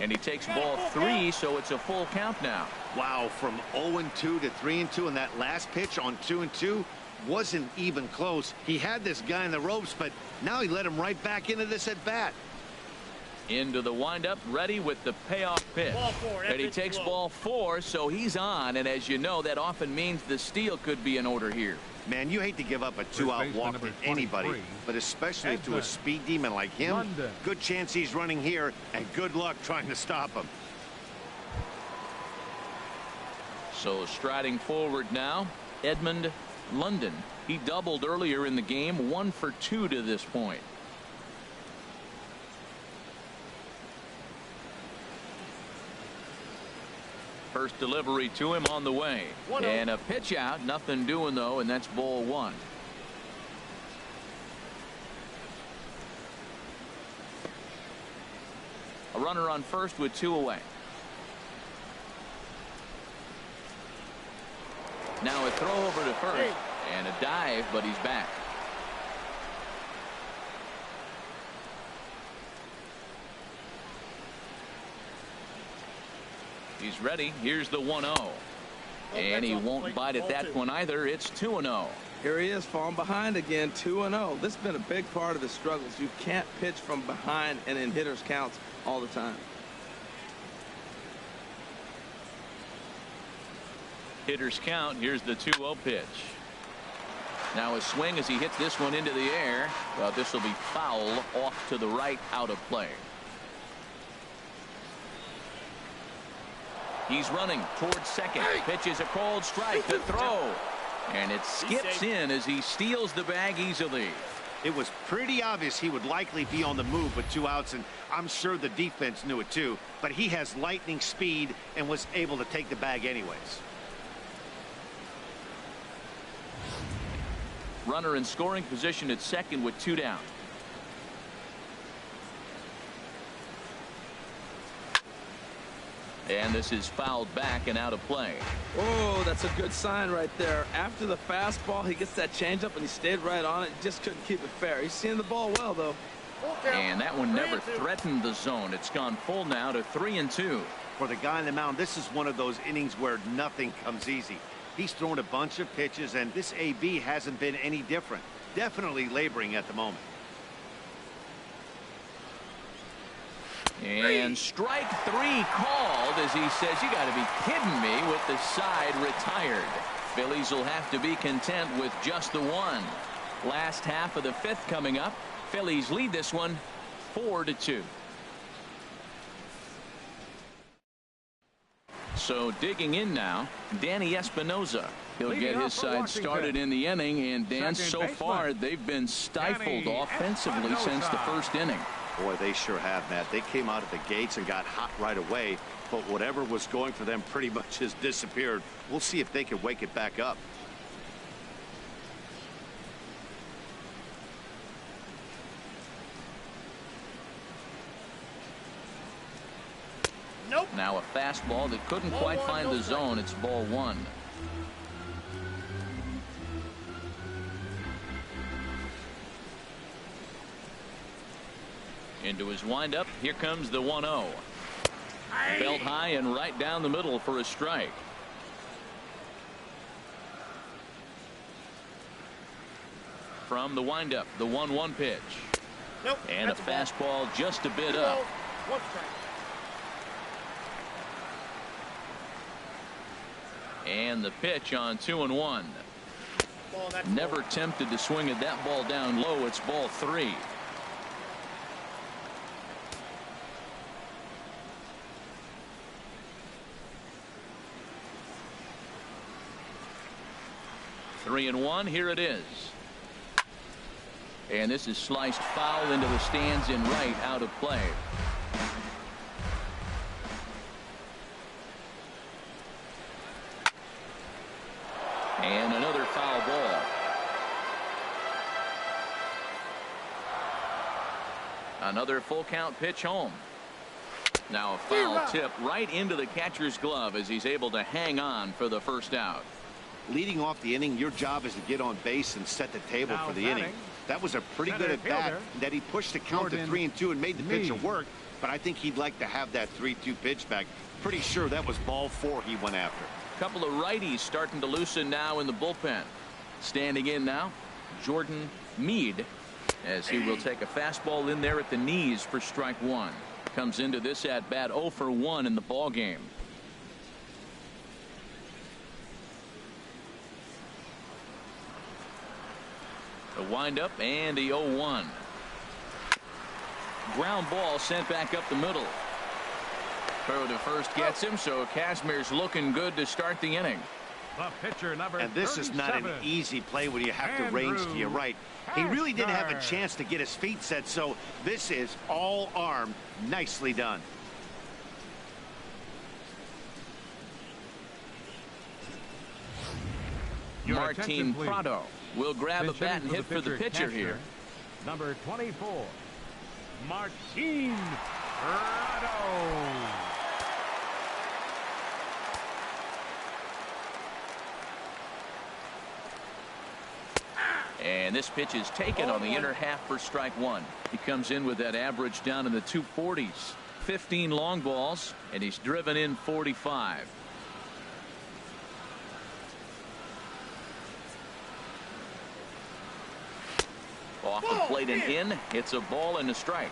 And he takes ball 3, so it's a full count now. Wow, from 0-2 to 3-2, and that last pitch on 2-2 wasn't even close. He had this guy in the ropes, but now he let him right back into this at bat. Into the windup, ready with the payoff pitch. And he takes ball 4, so he's on. And as you know, that often means the steal could be in order here. Man, you hate to give up a 2-out walk to anybody, but especially to a speed demon like him. Good chance he's running here, and good luck trying to stop him. So striding forward now, Edmund London. He doubled earlier in the game, 1 for 2 to this point. First delivery to him on the way. And a pitch out. Nothing doing, though, and that's ball 1. A runner on first with 2 away. Now a throw over to first. And a dive, but he's back. He's ready. Here's the 1-0. And he won't bite at that one either. It's 2-0. Here he is falling behind again. 2-0. This has been a big part of his struggles. You can't pitch from behind and in hitters counts all the time. Hitters count. Here's the 2-0 pitch. Now a swing as he hits this one into the air. Well, this will be foul off to the right, out of play. He's running towards second. Pitches a called strike to throw. And it skips in as he steals the bag easily. It was pretty obvious he would likely be on the move with 2 outs, and I'm sure the defense knew it too. But he has lightning speed and was able to take the bag anyways. Runner in scoring position at second with 2 down. And this is fouled back and out of play. Oh, that's a good sign right there. After the fastball, he gets that changeup and he stayed right on it. Just couldn't keep it fair. He's seeing the ball well, though. And that one never threatened the zone. It's gone full now to 3-2. For the guy on the mound, this is one of those innings where nothing comes easy. He's thrown a bunch of pitches, and this AB hasn't been any different. Definitely laboring at the moment. And strike 3 called as he says, you got to be kidding me, with the side retired. Phillies will have to be content with just the 1. Last half of the 5th coming up. Phillies lead this one 4-2. So digging in now, Danny Espinoza. He'll get his side started in the inning, and Dan, so far they've been stifled offensively since the first inning. Boy, they sure have, Matt. They came out of the gates and got hot right away, but whatever was going for them pretty much has disappeared. We'll see if they can wake it back up. Nope. Now a fastball that couldn't quite find the zone. It's ball one. Into his windup. Here comes the 1-0. Belt high and right down the middle for a strike. From the windup, the 1-1 pitch. Nope, and a fastball just a bit up. One strike. And the pitch on 2-1. Never tempted to swing at that ball down low. It's ball 3. Three and one. Here it is. And this is sliced foul into the stands in right, out of play. And another foul ball. Another full count pitch home. Now a foul tip right into the catcher's glove as he's able to hang on for the first out. Leading off the inning, your job is to get on base and set the table for the inning. That was a pretty good at bat that he pushed the count to 3-2 and made the pitcher work. But I think he'd like to have that 3-2 pitch back. Pretty sure that was ball 4 he went after. Couple of righties starting to loosen now in the bullpen. Standing in now, Jordan Meade, as he will take a fastball in there at the knees for strike one. Comes into this at bat 0 for 1 in the ball game. A windup and a 0-1. Ground ball sent back up the middle. Throw to first gets him, so Kazmir's looking good to start the inning. The pitcher, number and this 37. is not an easy play when you have to range to your right. He really didn't have a chance to get his feet set, so this is all arm. Nicely done. Martin Prado will grab a bat and hit for the pitcher here. Number 24, Martin Prado. And this pitch is taken on the inner half for strike one. He comes in with that average down in the 240s. 15 long balls, and he's driven in 45. Off the plate and in. It's a ball and a strike.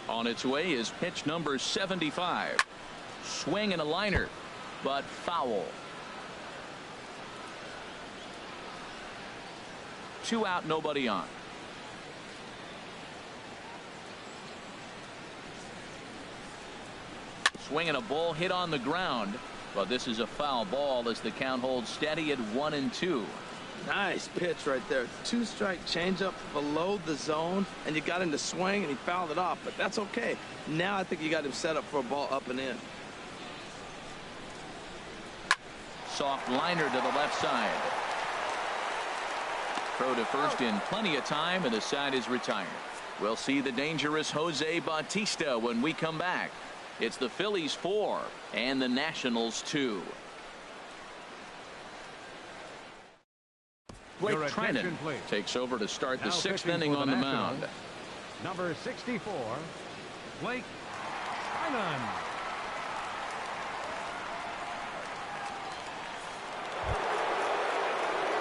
On its way is pitch number 75. Swing and a liner, but foul. 2 out, nobody on. Swing and a ball hit on the ground, but this is a foul ball as the count holds steady at 1-2. Nice pitch right there. 2-strike changeup below the zone, and you got him to swing, and he fouled it off, but that's okay. Now I think you got him set up for a ball up and in. Soft liner to the left side. Throw to first in plenty of time, and the side is retired. We'll see the dangerous Jose Bautista when we come back. It's the Phillies 4 and the Nationals 2. Blake Trinan takes over to start the 6th inning on the mound. Number 64, Blake Trinan.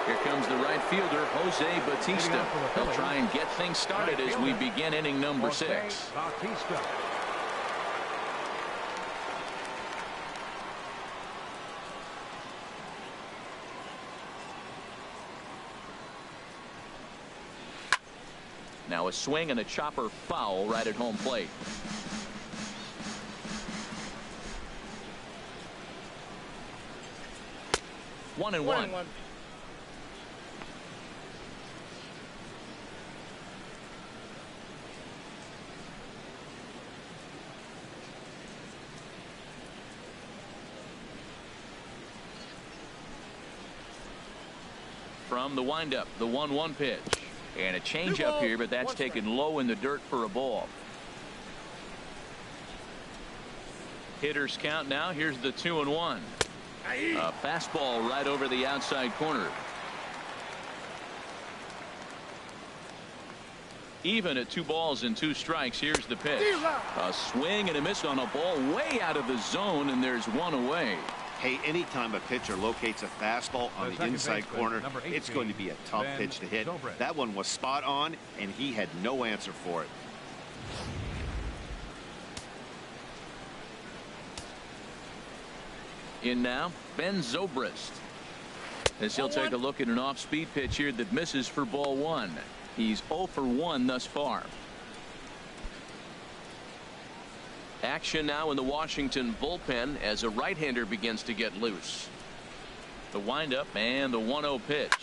Here comes the right fielder, Jose Bautista. He'll try and get things started as we begin inning number 6. Bautista. Now a swing and a chopper foul right at home plate. One and one. From the windup, the 1-1 pitch. And a changeup here, but that's taken low in the dirt for a ball. Hitters count now. Here's the 2-1. A fastball right over the outside corner. Even at 2 balls and 2 strikes. Here's the pitch. A swing and a miss on a ball way out of the zone, and there's 1 away. Hey, anytime a pitcher locates a fastball on the inside corner, it's going to be a tough pitch to hit. That one was spot on, and he had no answer for it. In now, Ben Zobrist. As he'll take a look at an off-speed pitch here that misses for ball 1. He's 0 for 1 thus far. Action now in the Washington bullpen as a right-hander begins to get loose. The windup and the 1-0 pitch.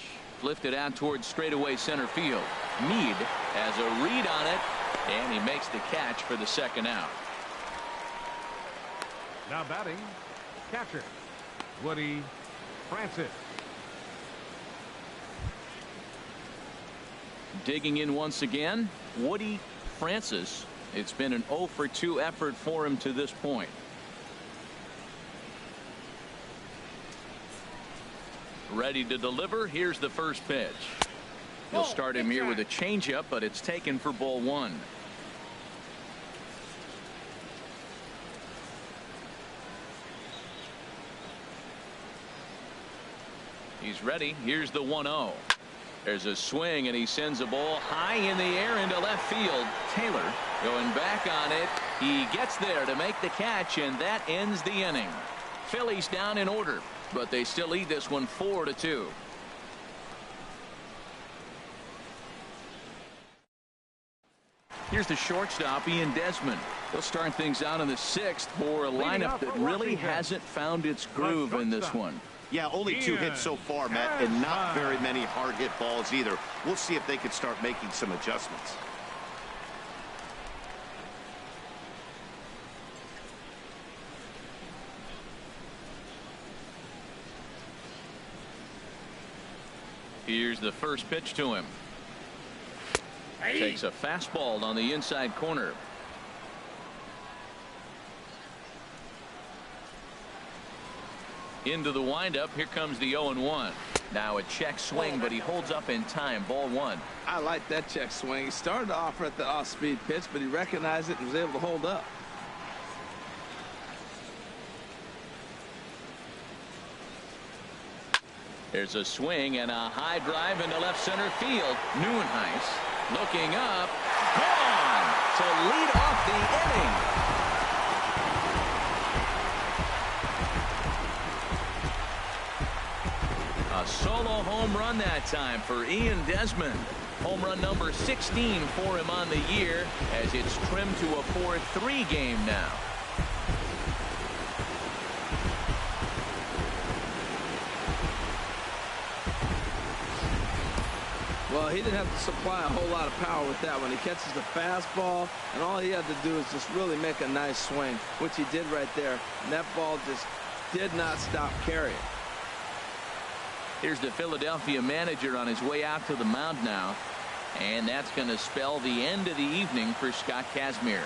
Lifted out towards straightaway center field. Meade has a read on it, and he makes the catch for the second out. Now batting, catcher, Woody Francis. Digging in once again, Woody Francis. It's been an 0 for 2 effort for him to this point. Ready to deliver. Here's the first pitch. He'll start him here with a changeup, but it's taken for ball 1. He's ready. Here's the 1-0. There's a swing, and he sends a ball high in the air into left field. Taylor going back on it. He gets there to make the catch, and that ends the inning. Phillies down in order, but they still lead this one 4-2. Here's the shortstop, Ian Desmond. He'll start things out in the 6th for a lineup that really hasn't found its groove in this one. Yeah, only 2 hits so far, Matt, and not very many hard hit balls either. We'll see if they can start making some adjustments. Here's the first pitch to him. Takes a fastball on the inside corner. Into the windup. Here comes the 0-1. Now a check swing, but he holds up in time. Ball 1. I like that check swing. He started off at the off-speed pitch, but he recognized it and was able to hold up. There's a swing and a high drive into left center field. Neuenhuis looking up. Gone to lead off the inning. A solo home run that time for Ian Desmond. Home run number 16 for him on the year as it's trimmed to a 4-3 game now. Well, he didn't have to supply a whole lot of power with that one. He catches the fastball, and all he had to do is just really make a nice swing, which he did right there. And that ball just did not stop carrying. Here's the Philadelphia manager on his way out to the mound now. And that's going to spell the end of the evening for Scott Kazmir.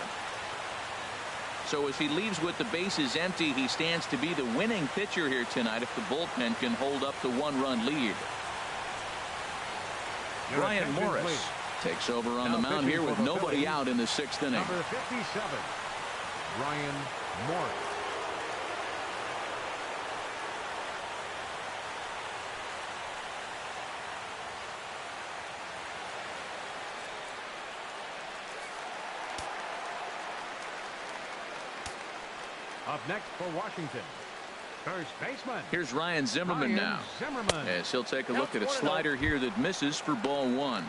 So as he leaves with the bases empty, he stands to be the winning pitcher here tonight if the bullpen can hold up the 1-run lead. Brian Morris takes over on the mound here with nobody out in the 6th inning. Number 57, Brian Morris. Up next for Washington, first baseman. Here's Ryan Zimmerman now. As he'll take a look at a slider here that misses for ball 1.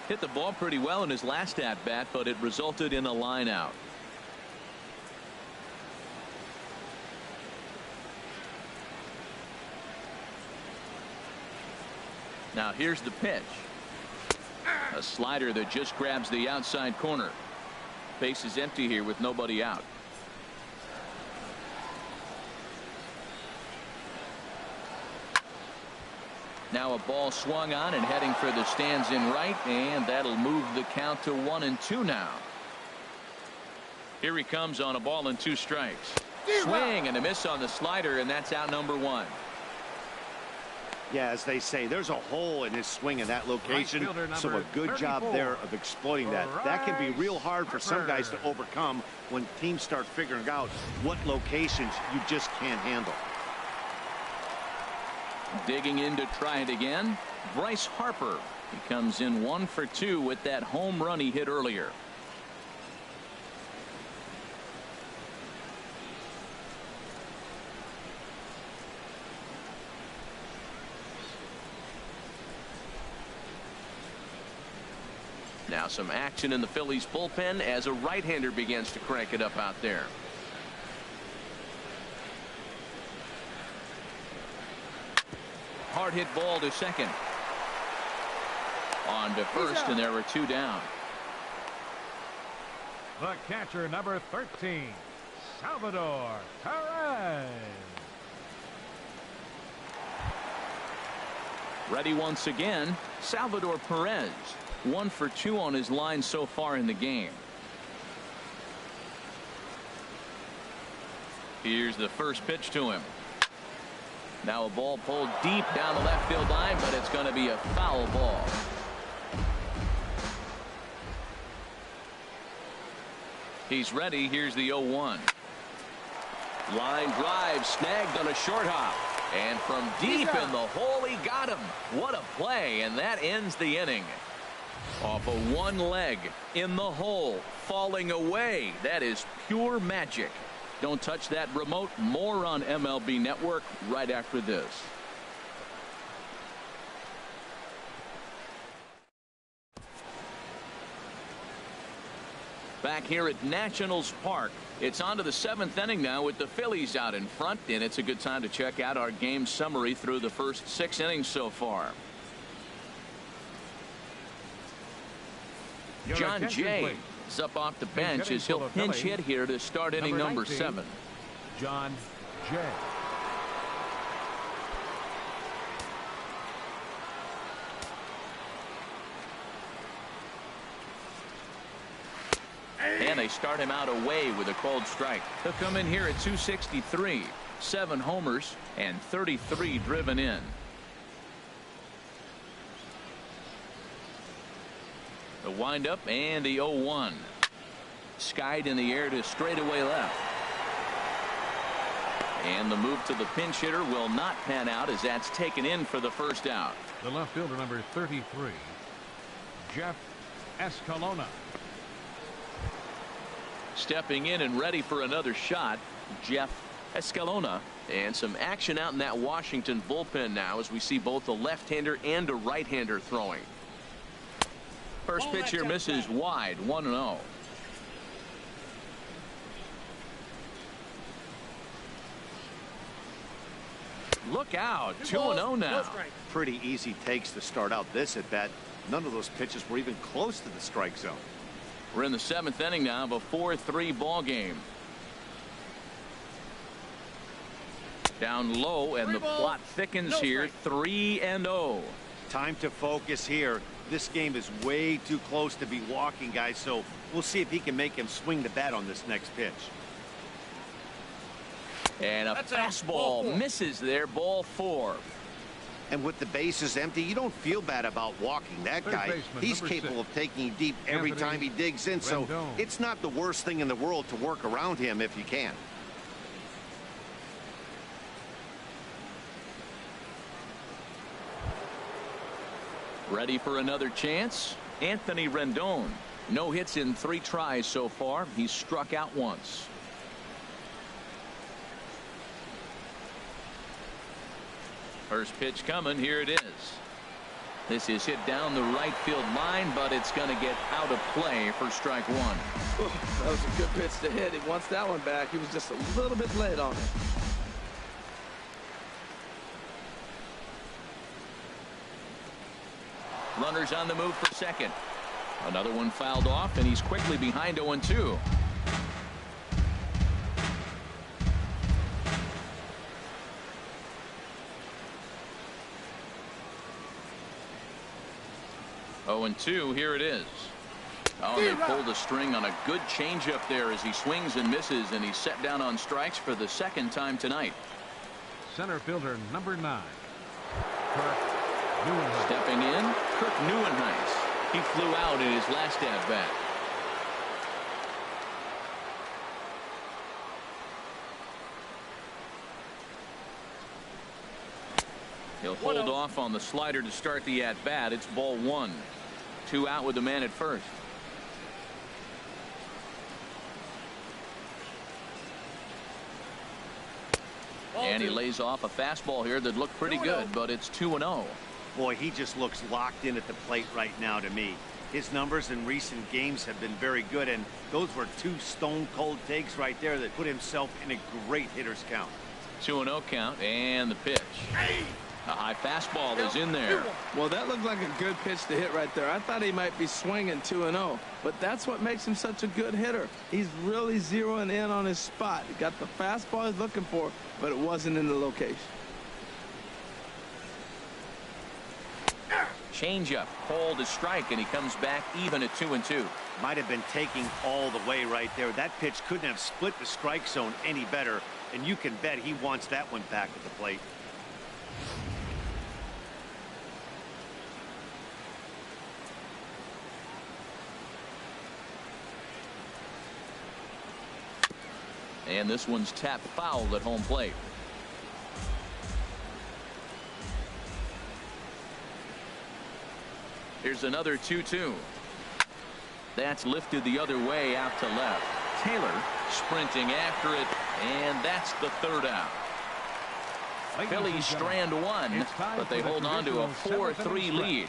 Hit the ball pretty well in his last at bat, but it resulted in a line out. Now here's the pitch. A slider that just grabs the outside corner. Base is empty here with nobody out. Now a ball swung on and heading for the stands in right, and that'll move the count to 1-2 now. Here he comes on a ball and 2 strikes. Swing and a miss on the slider, and that's out number 1. Yeah, as they say, there's a hole in his swing in that location, so a good job there of exploiting that. That can be real hard for some guys to overcome when teams start figuring out what locations you just can't handle. Digging in to try it again, Bryce Harper. He comes in 1 for 2 with that home run he hit earlier. Now some action in the Phillies bullpen as a right-hander begins to crank it up out there. Hard hit ball to second. On to first, and there were 2 down. The catcher, number 13, Salvador Perez. Ready once again, Salvador Perez. 1 for 2 on his line so far in the game. Here's the first pitch to him. Now a ball pulled deep down the left field line, but it's going to be a foul ball. He's ready. Here's the 0-1. Line drive snagged on a short hop. And from deep in the hole, he got him. What a play, and that ends the inning. Off of one leg, in the hole, falling away. That is pure magic. Don't touch that remote. More on MLB Network right after this. Back here at Nationals Park, it's on to the 7th inning now with the Phillies out in front, and it's a good time to check out our game summary through the first 6 innings so far. John Jay is up off the bench as he'll pinch hit here to start inning number 7. John Jay. And they start him out away with a cold strike. He'll come in here at 263. 7 homers and 33 driven in. The windup and the 0-1. Skied in the air to straightaway left. And the move to the pinch hitter will not pan out as that's taken in for the first out. The left fielder, number 33, Jeff Escalona. Stepping in and ready for another shot, Jeff Escalona. And some action out in that Washington bullpen now as we see both a left-hander and a right-hander throwing. First pitch here misses wide, 1-0. Look out, 2-0 now. Pretty easy takes to start out this at bat. None of those pitches were even close to the strike zone. We're in the 7th inning now of a 4-3 ball game. Down low, and the plot thickens here. 3-0. Time to focus here. This game is way too close to be walking, guys, so we'll see if he can make him swing the bat on this next pitch. And a fastball misses there, ball 4. And with the bases empty, you don't feel bad about walking that guy. He's capable of taking you deep every time he digs in, so it's not the worst thing in the world to work around him if you can. Ready for another chance? Anthony Rendon. No hits in 3 tries so far. He's struck out once. First pitch coming. Here it is. This is hit down the right field line, but it's going to get out of play for strike one. That was a good pitch to hit. He wants that one back. He was just a little bit late on it. Runners on the move for second. Another one fouled off, and he's quickly behind 0-2. Oh, and 2, here it is. Oh, they pulled a string on a good changeup there as he swings and misses, and he's set down on strikes for the second time tonight. Center fielder number 9. Kirk Neuenhuis. Stepping in, Kirk Neuenhuis. He flew out in his last at-bat. He'll hold off on the slider to start the at-bat. It's ball 1. 2 out with the man at first. And he lays off a fastball here that looked pretty good, but it's 2-0. Boy, he just looks locked in at the plate right now to me. His numbers in recent games have been very good, and those were 2 stone-cold takes right there that put himself in a great hitter's count. 2-0 count, and the pitch. A high fastball is in there. Well, that looked like a good pitch to hit right there. I thought he might be swinging 2-0, but that's what makes him such a good hitter. He's really zeroing in on his spot. He got the fastball he's looking for, but it wasn't in the location. Changeup, called a strike, and he comes back even at 2-2. Might have been taking all the way right there. That pitch couldn't have split the strike zone any better, and you can bet he wants that one back at the plate. And this one's tapped foul at home plate. Here's another 2-2. That's lifted the other way out to left. Taylor sprinting after it, and that's the 3rd out. Phillies strand 1, but they hold on to a 4-3 lead.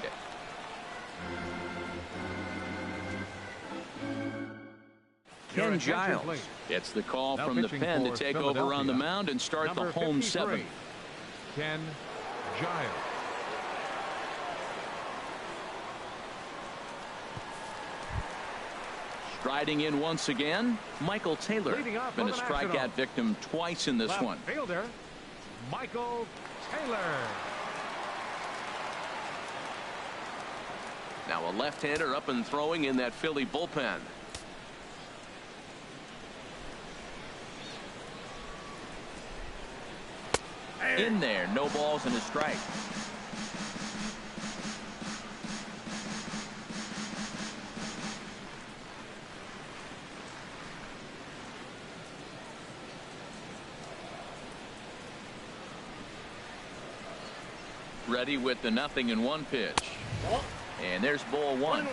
Ken Giles gets the call from the pen to take over on the mound and start the home 7th. Ken Giles. Striding in once again, Michael Taylor. Been a strikeout victim twice in this one. Fielder Michael Taylor. Now a left-hander up and throwing in that Philly bullpen. In there, no balls and a strike. Ready with the 0-1 pitch. And there's ball 1.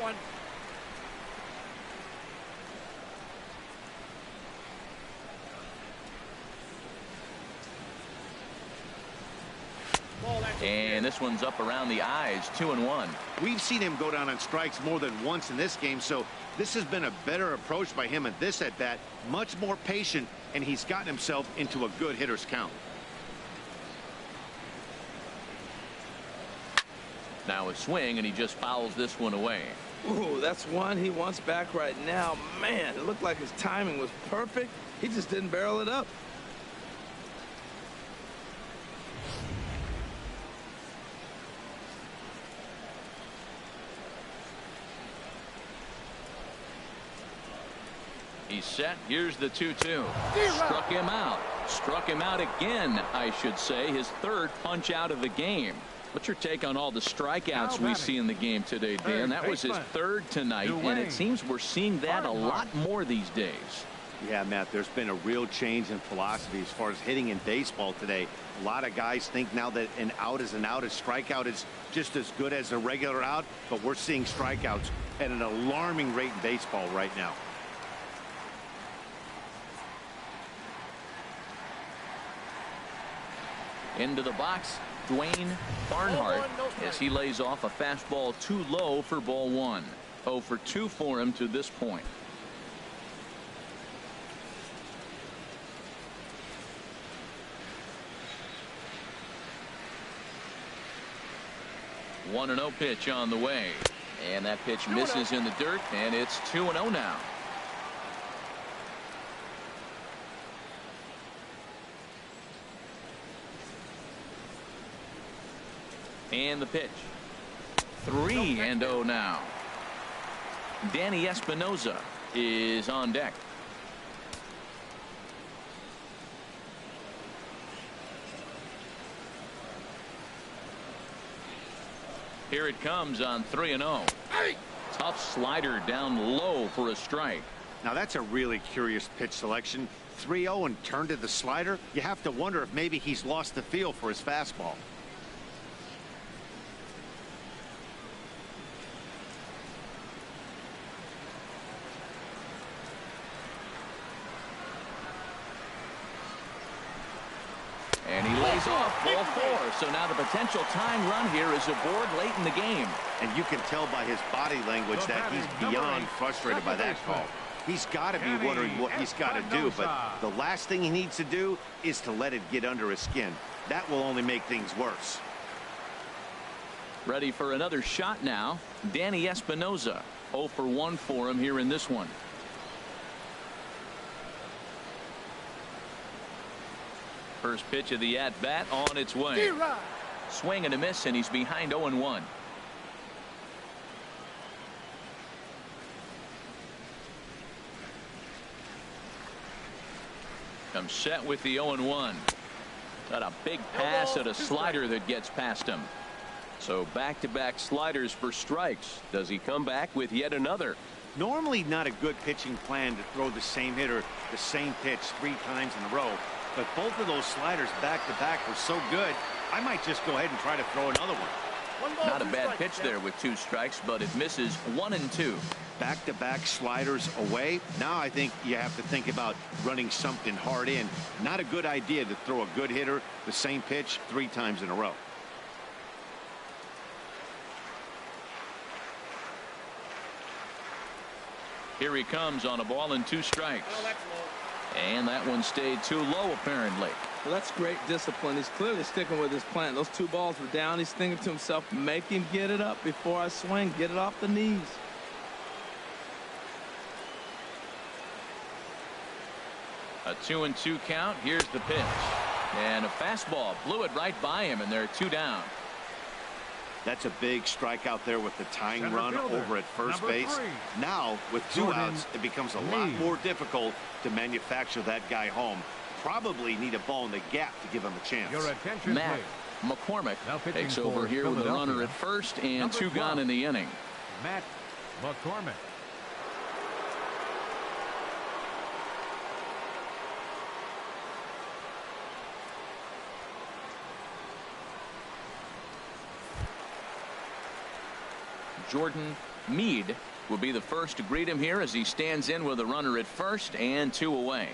And this one's up around the eyes, 2-1. We've seen him go down on strikes more than once in this game, so this has been a better approach by him at this at-bat. Much more patient, and he's gotten himself into a good hitter's count. Now a swing, and he just fouls this one away. Ooh, that's one he wants back right now. Man, it looked like his timing was perfect. He just didn't barrel it up. He's set. Here's the 2-2. Struck him out. Struck him out again, I should say. His 3rd punch out of the game. What's your take on all the strikeouts we see in the game today, Dan? That was his 3rd tonight, and it seems we're seeing that a lot more these days. Yeah, Matt, there's been a real change in philosophy as far as hitting in baseball today. A lot of guys think now that an out is an out. A strikeout is just as good as a regular out, but we're seeing strikeouts at an alarming rate in baseball right now. Into the box, Dwayne Barnhart as he lays off a fastball too low for ball 1. 0 for 2 for him to this point. One 1-0 pitch on the way, and that pitch misses in the dirt, and it's 2-0 now. And the pitch. 3-0 now. Danny Espinosa is on deck. Here it comes on 3-0. Tough slider down low for a strike. Now that's a really curious pitch selection. 3-0 and turn to the slider. You have to wonder if maybe he's lost the feel for his fastball. And he lays off ball 4. So now the potential tying run here is aboard late in the game. And you can tell by his body language that he's beyond frustrated by that call. He's got to be wondering what he's got to do, but the last thing he needs to do is to let it get under his skin. That will only make things worse. Ready for another shot now. Danny Espinosa. 0 for 1 for him here in this one. First pitch of the at-bat on its way. Swing and a miss, and he's behind 0-1. Comes set with the 0-1. Got a big pass at a slider that gets past him. So back-to-back sliders for strikes. Does he come back with yet another? Normally not a good pitching plan to throw the same hitter the same pitch 3 times in a row. But both of those sliders back-to-back were so good, I might just go ahead and try to throw another one. Not a bad pitch there with 2 strikes, but it misses 1 and 2. Back-to-back sliders away. Now I think you have to think about running something hard in. Not a good idea to throw a good hitter the same pitch 3 times in a row. Here he comes on a ball and 2 strikes. And that one stayed too low, apparently. Well, that's great discipline. He's clearly sticking with his plan. Those 2 balls were down. He's thinking to himself, make him get it up before I swing. Get it off the knees. A 2-2 count. Here's the pitch. And a fastball blew it right by him, and they're 2 down. That's a big strikeout there with the tying run over at first base. 3. Now, with 2 outs, it becomes a lot more difficult to manufacture that guy home. Probably need a ball in the gap to give him a chance. Your attention, Matt please. McCormick Now pitching takes over for here with a Philadelphia. runner at first and Number 2 gone 12. in the inning. Matt McCormick. Jordan Meade will be the first to greet him here as he stands in with a runner at first and 2 away.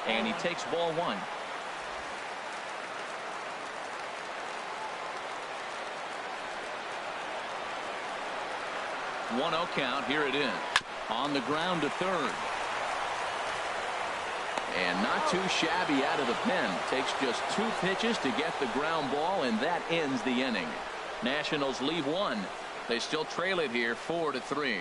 And he takes ball 1. One 0 count. Here it is. On the ground to third. And not too shabby out of the pen. Takes just 2 pitches to get the ground ball, and that ends the inning. Nationals leave 1. They still trail it here 4-3.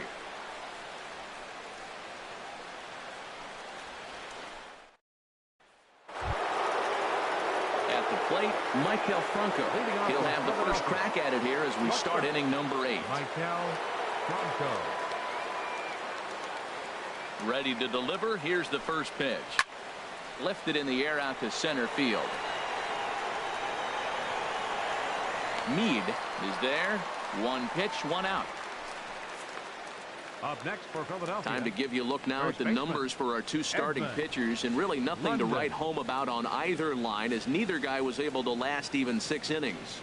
At the plate, Michael Franco. He'll have the first crack at it here as we start inning number 8. Michael Franco. Ready to deliver. Here's the first pitch. Lifted in the air out to center field. Meade is there. 1 pitch, 1 out. Up next for Philadelphia. Time to give you a look now at the numbers for our 2 starting pitchers, and really nothing to write home about on either line, as neither guy was able to last even 6 innings.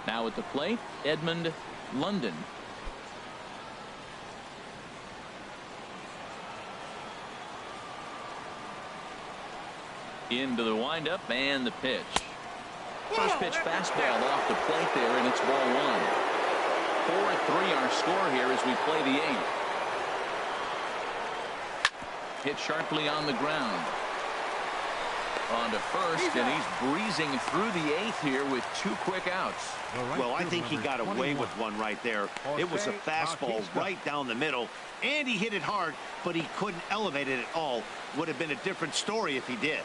Now at the plate, Edmund London. Into the windup and the pitch. First pitch fastball off the plate there, and it's ball one. 4-3 our score here as we play the eighth. Hit sharply on the ground. On to first, and he's breezing through the eighth here with 2 quick outs. Well, I think he got away with one right there. It was a fastball right down the middle, and he hit it hard, but he couldn't elevate it at all. Would have been a different story if he did.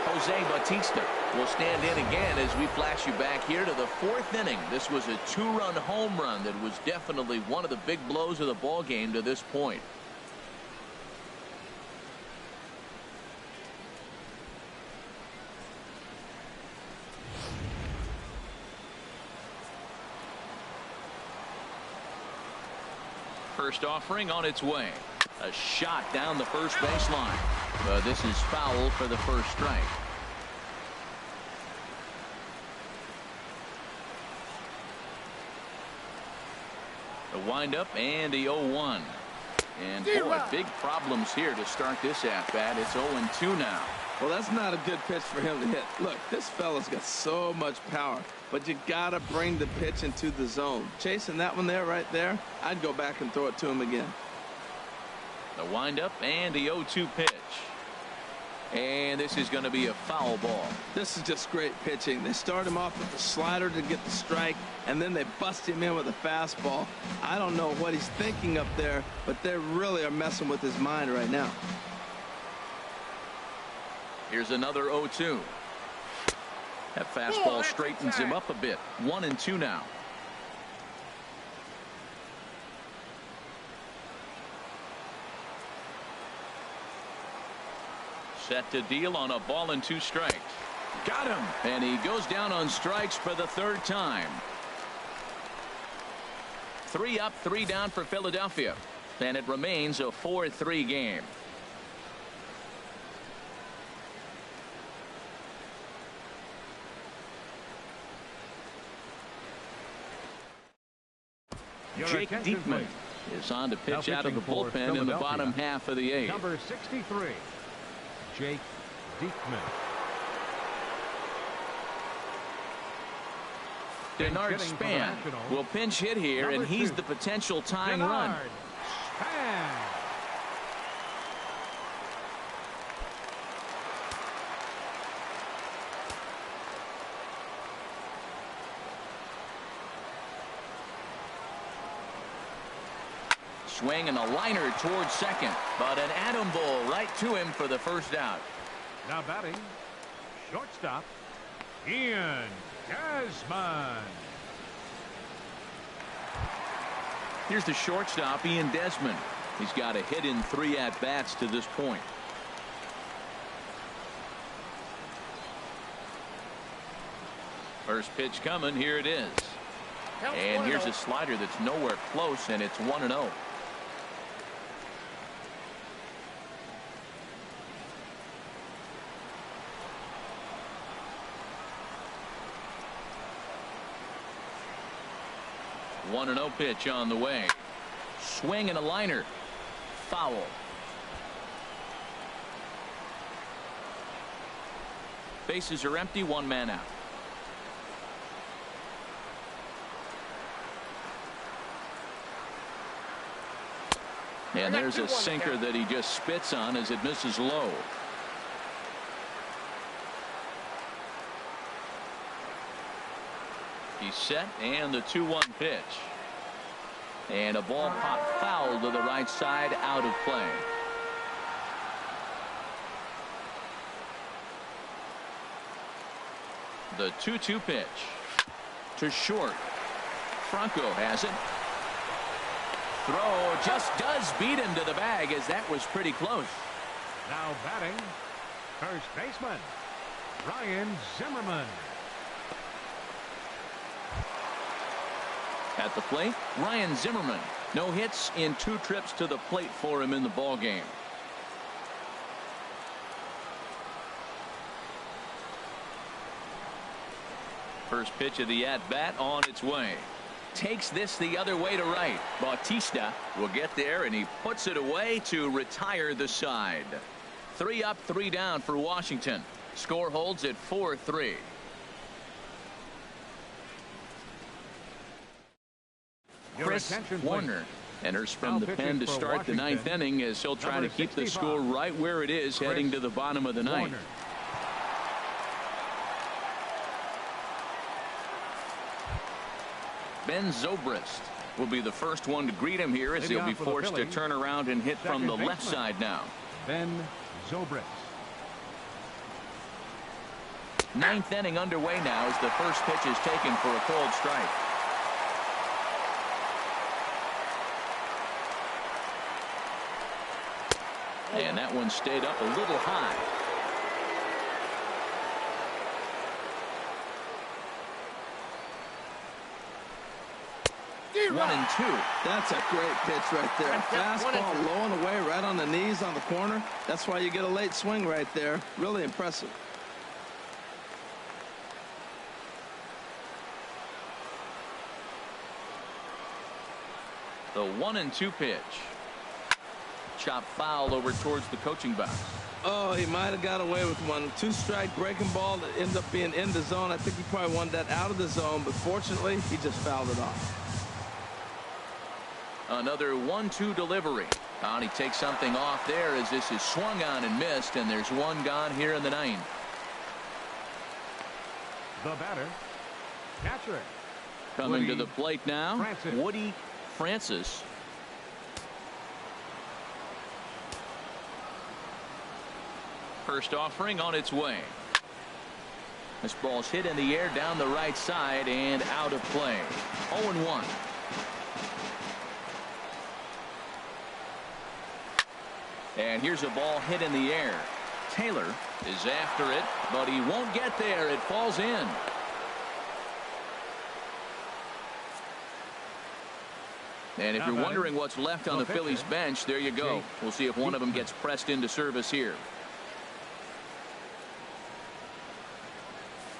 Jose Bautista will stand in again as we flash you back here to the 4th inning. This was a 2-run home run that was definitely one of the big blows of the ball game to this point. First offering on its way. A shot down the first baseline. This is foul for the first strike. The windup and the 0-1. And boy, big problems here to start this at-bat. It's 0-2 now. Well, that's not a good pitch for him to hit. Look, this fella's got so much power, but you got to bring the pitch into the zone. Chasing that one there, right there, I'd go back and throw it to him again. The windup and the 0-2 pitch. And this is going to be a foul ball. This is just great pitching. They start him off with the slider to get the strike, and then they bust him in with a fastball. I don't know what he's thinking up there, but they really are messing with his mind right now. Here's another 0-2. That fastball straightens him up a bit. 1-2 now. Set to deal on a ball and 2 strikes. Got him. And he goes down on strikes for the 3rd time. 3 up, 3 down for Philadelphia. And it remains a 4-3 game. Jake Diekman is on to pitch out of the bullpen in the bottom half of the 8th. Number 63, Jake Diekman. Denard Span will pinch hit here, and he's the potential tying run. Span. Swing and a liner towards second, but an atom ball right to him for the first out. Now batting, shortstop, Ian Desmond. Here's the shortstop, Ian Desmond. He's got a hit in 3 at-bats to this point. First pitch coming, here it is. And here's a slider that's nowhere close, and it's 1-0. One 1-0 pitch on the way. Swing and a liner. Foul. Bases are empty, 1 man out. And there's a sinker that he just spits on as it misses low. He's set, and the 2-1 pitch. And a ball popped foul to the right side, out of play. The 2-2 pitch to short. Franco has it. Throw just does beat him to the bag, as that was pretty close. Now batting, first baseman, Ryan Zimmerman. At the plate, Ryan Zimmerman. No hits in 2 trips to the plate for him in the ball game. First pitch of the at-bat on its way. Takes this the other way to right. Bautista will get there, and he puts it away to retire the side. 3 up, 3 down for Washington. Score holds at 4-3. Chris Warner enters from the pen to start the 9th inning as he'll try to keep the score right where it is heading to the bottom of the 9th. Ben Zobrist will be the first one to greet him here as he'll be forced to turn around and hit from the left side now. Ben Zobrist. 9th inning underway now as the first pitch is taken for a cold strike. And that one stayed up a little high. 1-2. That's a great pitch right there. Fastball low and away right on the knees on the corner. That's why you get a late swing right there. Really impressive. The 1-2 pitch. Chop foul over towards the coaching box. Oh, he might have got away with one. 2-strike breaking ball that ended up being in the zone. I think he probably wanted that out of the zone, but fortunately, he just fouled it off. Another 1-2 delivery. And he takes something off there as this is swung on and missed, and there's one gone here in the 9th. The batter, catcher. Coming to the plate now, Woody Francis. First offering on its way. This ball's hit in the air down the right side and out of play. 0-1. And here's a ball hit in the air. Taylor is after it, but he won't get there. It falls in. And if you're wondering what's left on the Phillies bench, there you go. We'll see if one of them gets pressed into service here.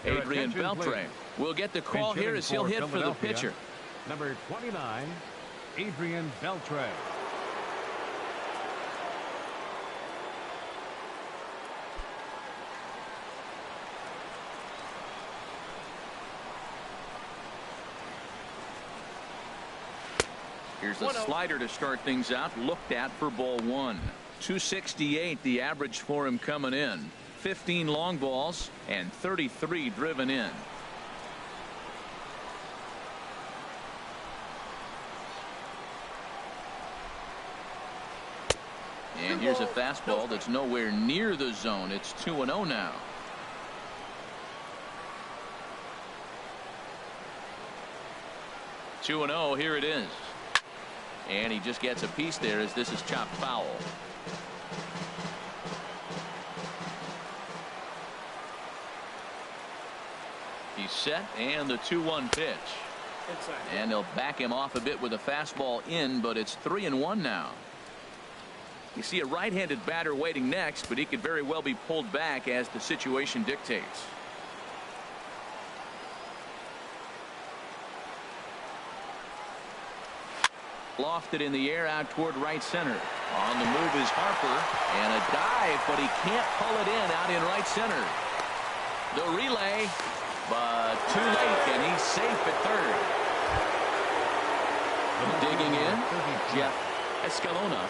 Adrian Beltre will get the call here as he'll hit for the pitcher. Number 29, Adrian Beltre. Here's a slider to start things out. Looked at for ball 1. 268 the average for him coming in. 15 long balls and 33 driven in. And here's a fastball that's nowhere near the zone. It's 2-0 now. Here it is. And he just gets a piece there as this is chopped foul. He's set, and the 2-1 pitch. And they'll back him off a bit with a fastball in, but it's 3-1 now. You see a right-handed batter waiting next, but he could very well be pulled back as the situation dictates. Lofted in the air out toward right center. On the move is Harper, and a dive, but he can't pull it in out in right center. The relay, but too late, and he's safe at third. Digging in, Jeff Escalona.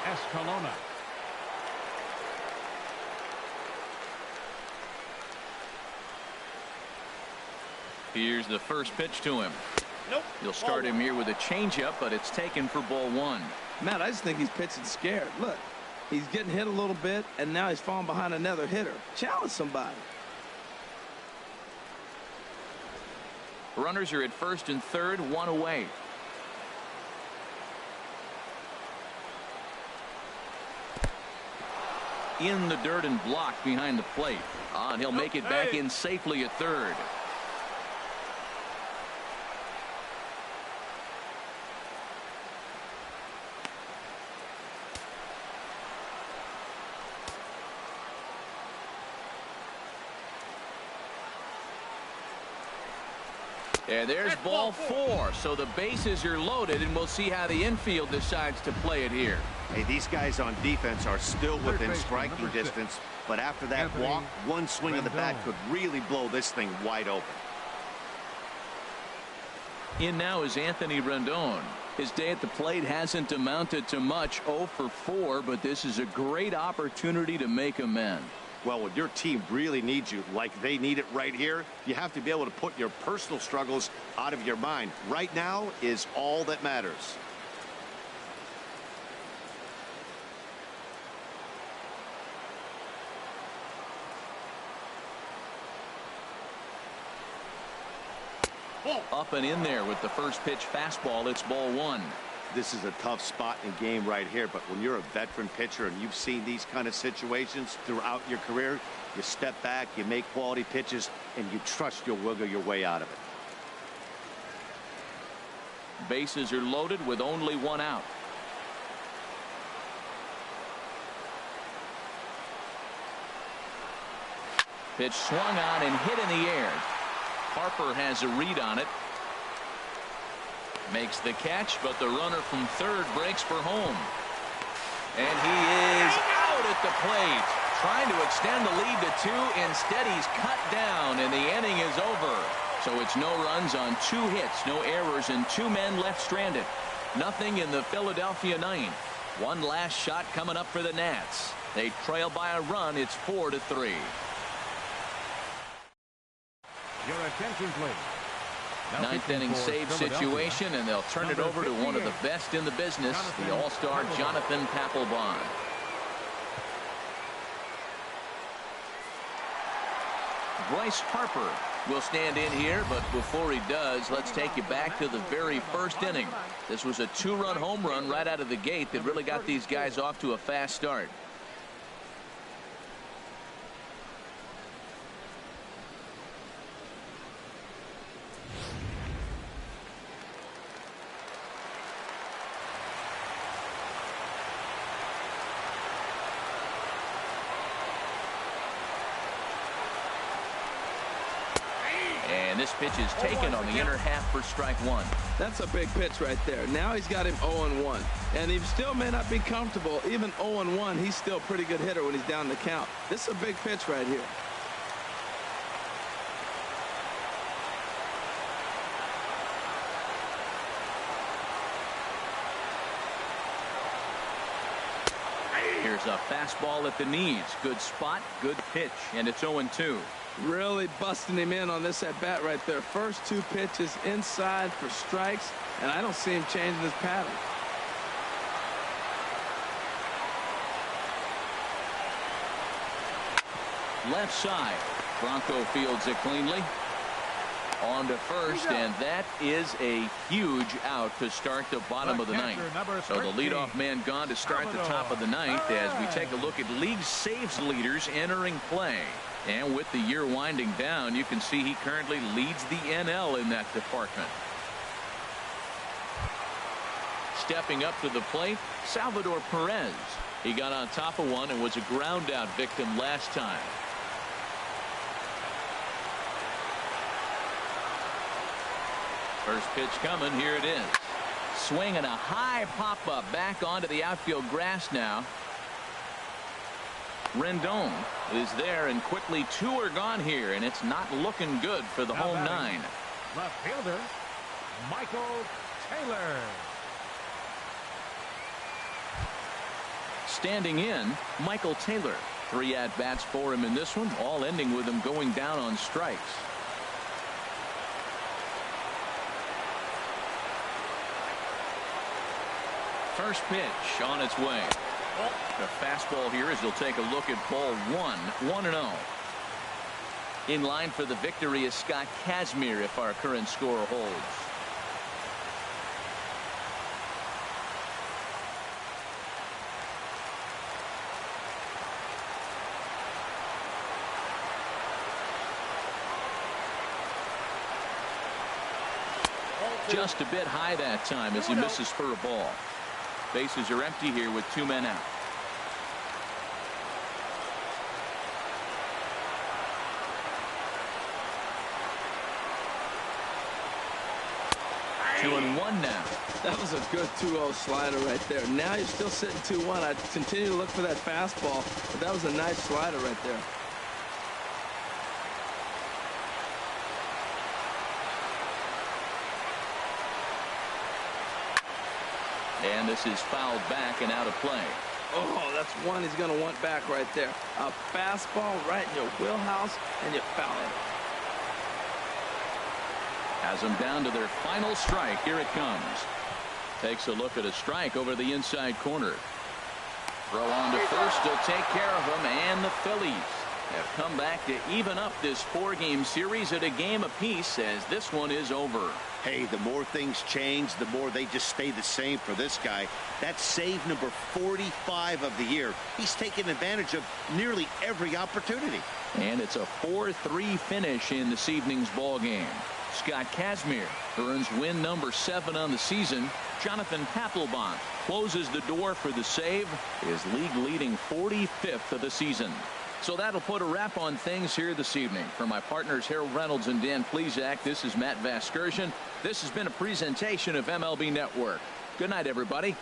Escalona. Here's the first pitch to him. Nope. You'll start him here with a changeup, but it's taken for ball 1. Matt, I just think he's pitching scared. Look, he's getting hit a little bit, and now he's falling behind another hitter. Challenge somebody. Runners are at first and third, one away. In the dirt and blocked behind the plate. And he'll make it back in safely at third. And there's ball 4. So the bases are loaded, and we'll see how the infield decides to play it here. Hey, these guys on defense are still within striking distance, but after that walk, one swing of the bat could really blow this thing wide open. In now is Anthony Rendon. His day at the plate hasn't amounted to much, 0 for 4, but this is a great opportunity to make amends. Well, when your team really needs you, like they need it right here, you have to be able to put your personal struggles out of your mind. Right now is all that matters. Up and in there with the first pitch fastball. It's ball 1. This is a tough spot in the game right here, but when you're a veteran pitcher and you've seen these kind of situations throughout your career, you step back, you make quality pitches, and you trust you'll wiggle your way out of it. Bases are loaded with only 1 out. Pitch swung on and hit in the air. Harper has a read on it. Makes the catch, but the runner from third breaks for home. And he is out at the plate. Trying to extend the lead to 2. Instead, he's cut down, and the inning is over. So it's no runs on 2 hits, no errors, and 2 men left stranded. Nothing in the Philadelphia 9th. One last shot coming up for the Nats. They trail by a run. It's 4-3. Your attention, please. Now 9th inning save situation, and they'll turn it over to one of the best in the business, the all-star Jonathan Papelbon. Bryce Harper will stand in here, but before he does, let's take you back to the very first inning. This was a 2-run home run right out of the gate that really got these guys off to a fast start. And this pitch is taken on the inner half for strike 1. That's a big pitch right there. Now he's got him 0-1. And he still may not be comfortable. Even 0-1, he's still a pretty good hitter when he's down the count. This is a big pitch right here. Here's a fastball at the knees. Good spot, good pitch, and it's 0-2. Really busting him in on this at bat right there. First 2 pitches inside for strikes, and I don't see him changing his pattern. Left side. Bronco fields it cleanly. On to first, and that is a huge out to start the bottom of the 9th. So the leadoff man gone to start the top of the 9th as we take a look at league saves leaders entering play. And with the year winding down, you can see he currently leads the NL in that department. Stepping up to the plate, Salvador Perez. He got on top of one and was a ground out victim last time. First pitch coming. Here it is. Swing and a high pop-up back onto the outfield grass now. Rendon is there, and quickly 2 are gone here, and it's not looking good for the home 9. Left fielder, Michael Taylor. Standing in, Michael Taylor. 3 at-bats for him in this one, all ending with him going down on strikes. First pitch on its way. The fastball here as he'll take a look at ball 1. 1-0. In line for the victory is Scott Kazmir if our current score holds. Just a bit high that time as he misses for a ball. Bases are empty here with 2 men out. 2-1 now. That was a good 2-0 slider right there. Now you're still sitting 2-1. I continue to look for that fastball, but that was a nice slider right there. And this is fouled back and out of play. Oh, that's one he's going to want back right there. A fastball right in your wheelhouse, and you foul it. Has them down to their final strike. Here it comes. Takes a look at a strike over the inside corner. Throw on to first to take care of them, and the Phillies have come back to even up this 4-game series at a game apiece as this one is over. Hey, the more things change, the more they just stay the same for this guy. That's save number 45 of the year. He's taken advantage of nearly every opportunity. And it's a 4-3 finish in this evening's ball game. Scott Kazmir earns win number 7 on the season. Jonathan Papelbon closes the door for the save, his league-leading 45th of the season. So that'll put a wrap on things here this evening. For my partners Harold Reynolds and Dan Plesac, this is Matt Vasgersian. This has been a presentation of MLB Network. Good night, everybody.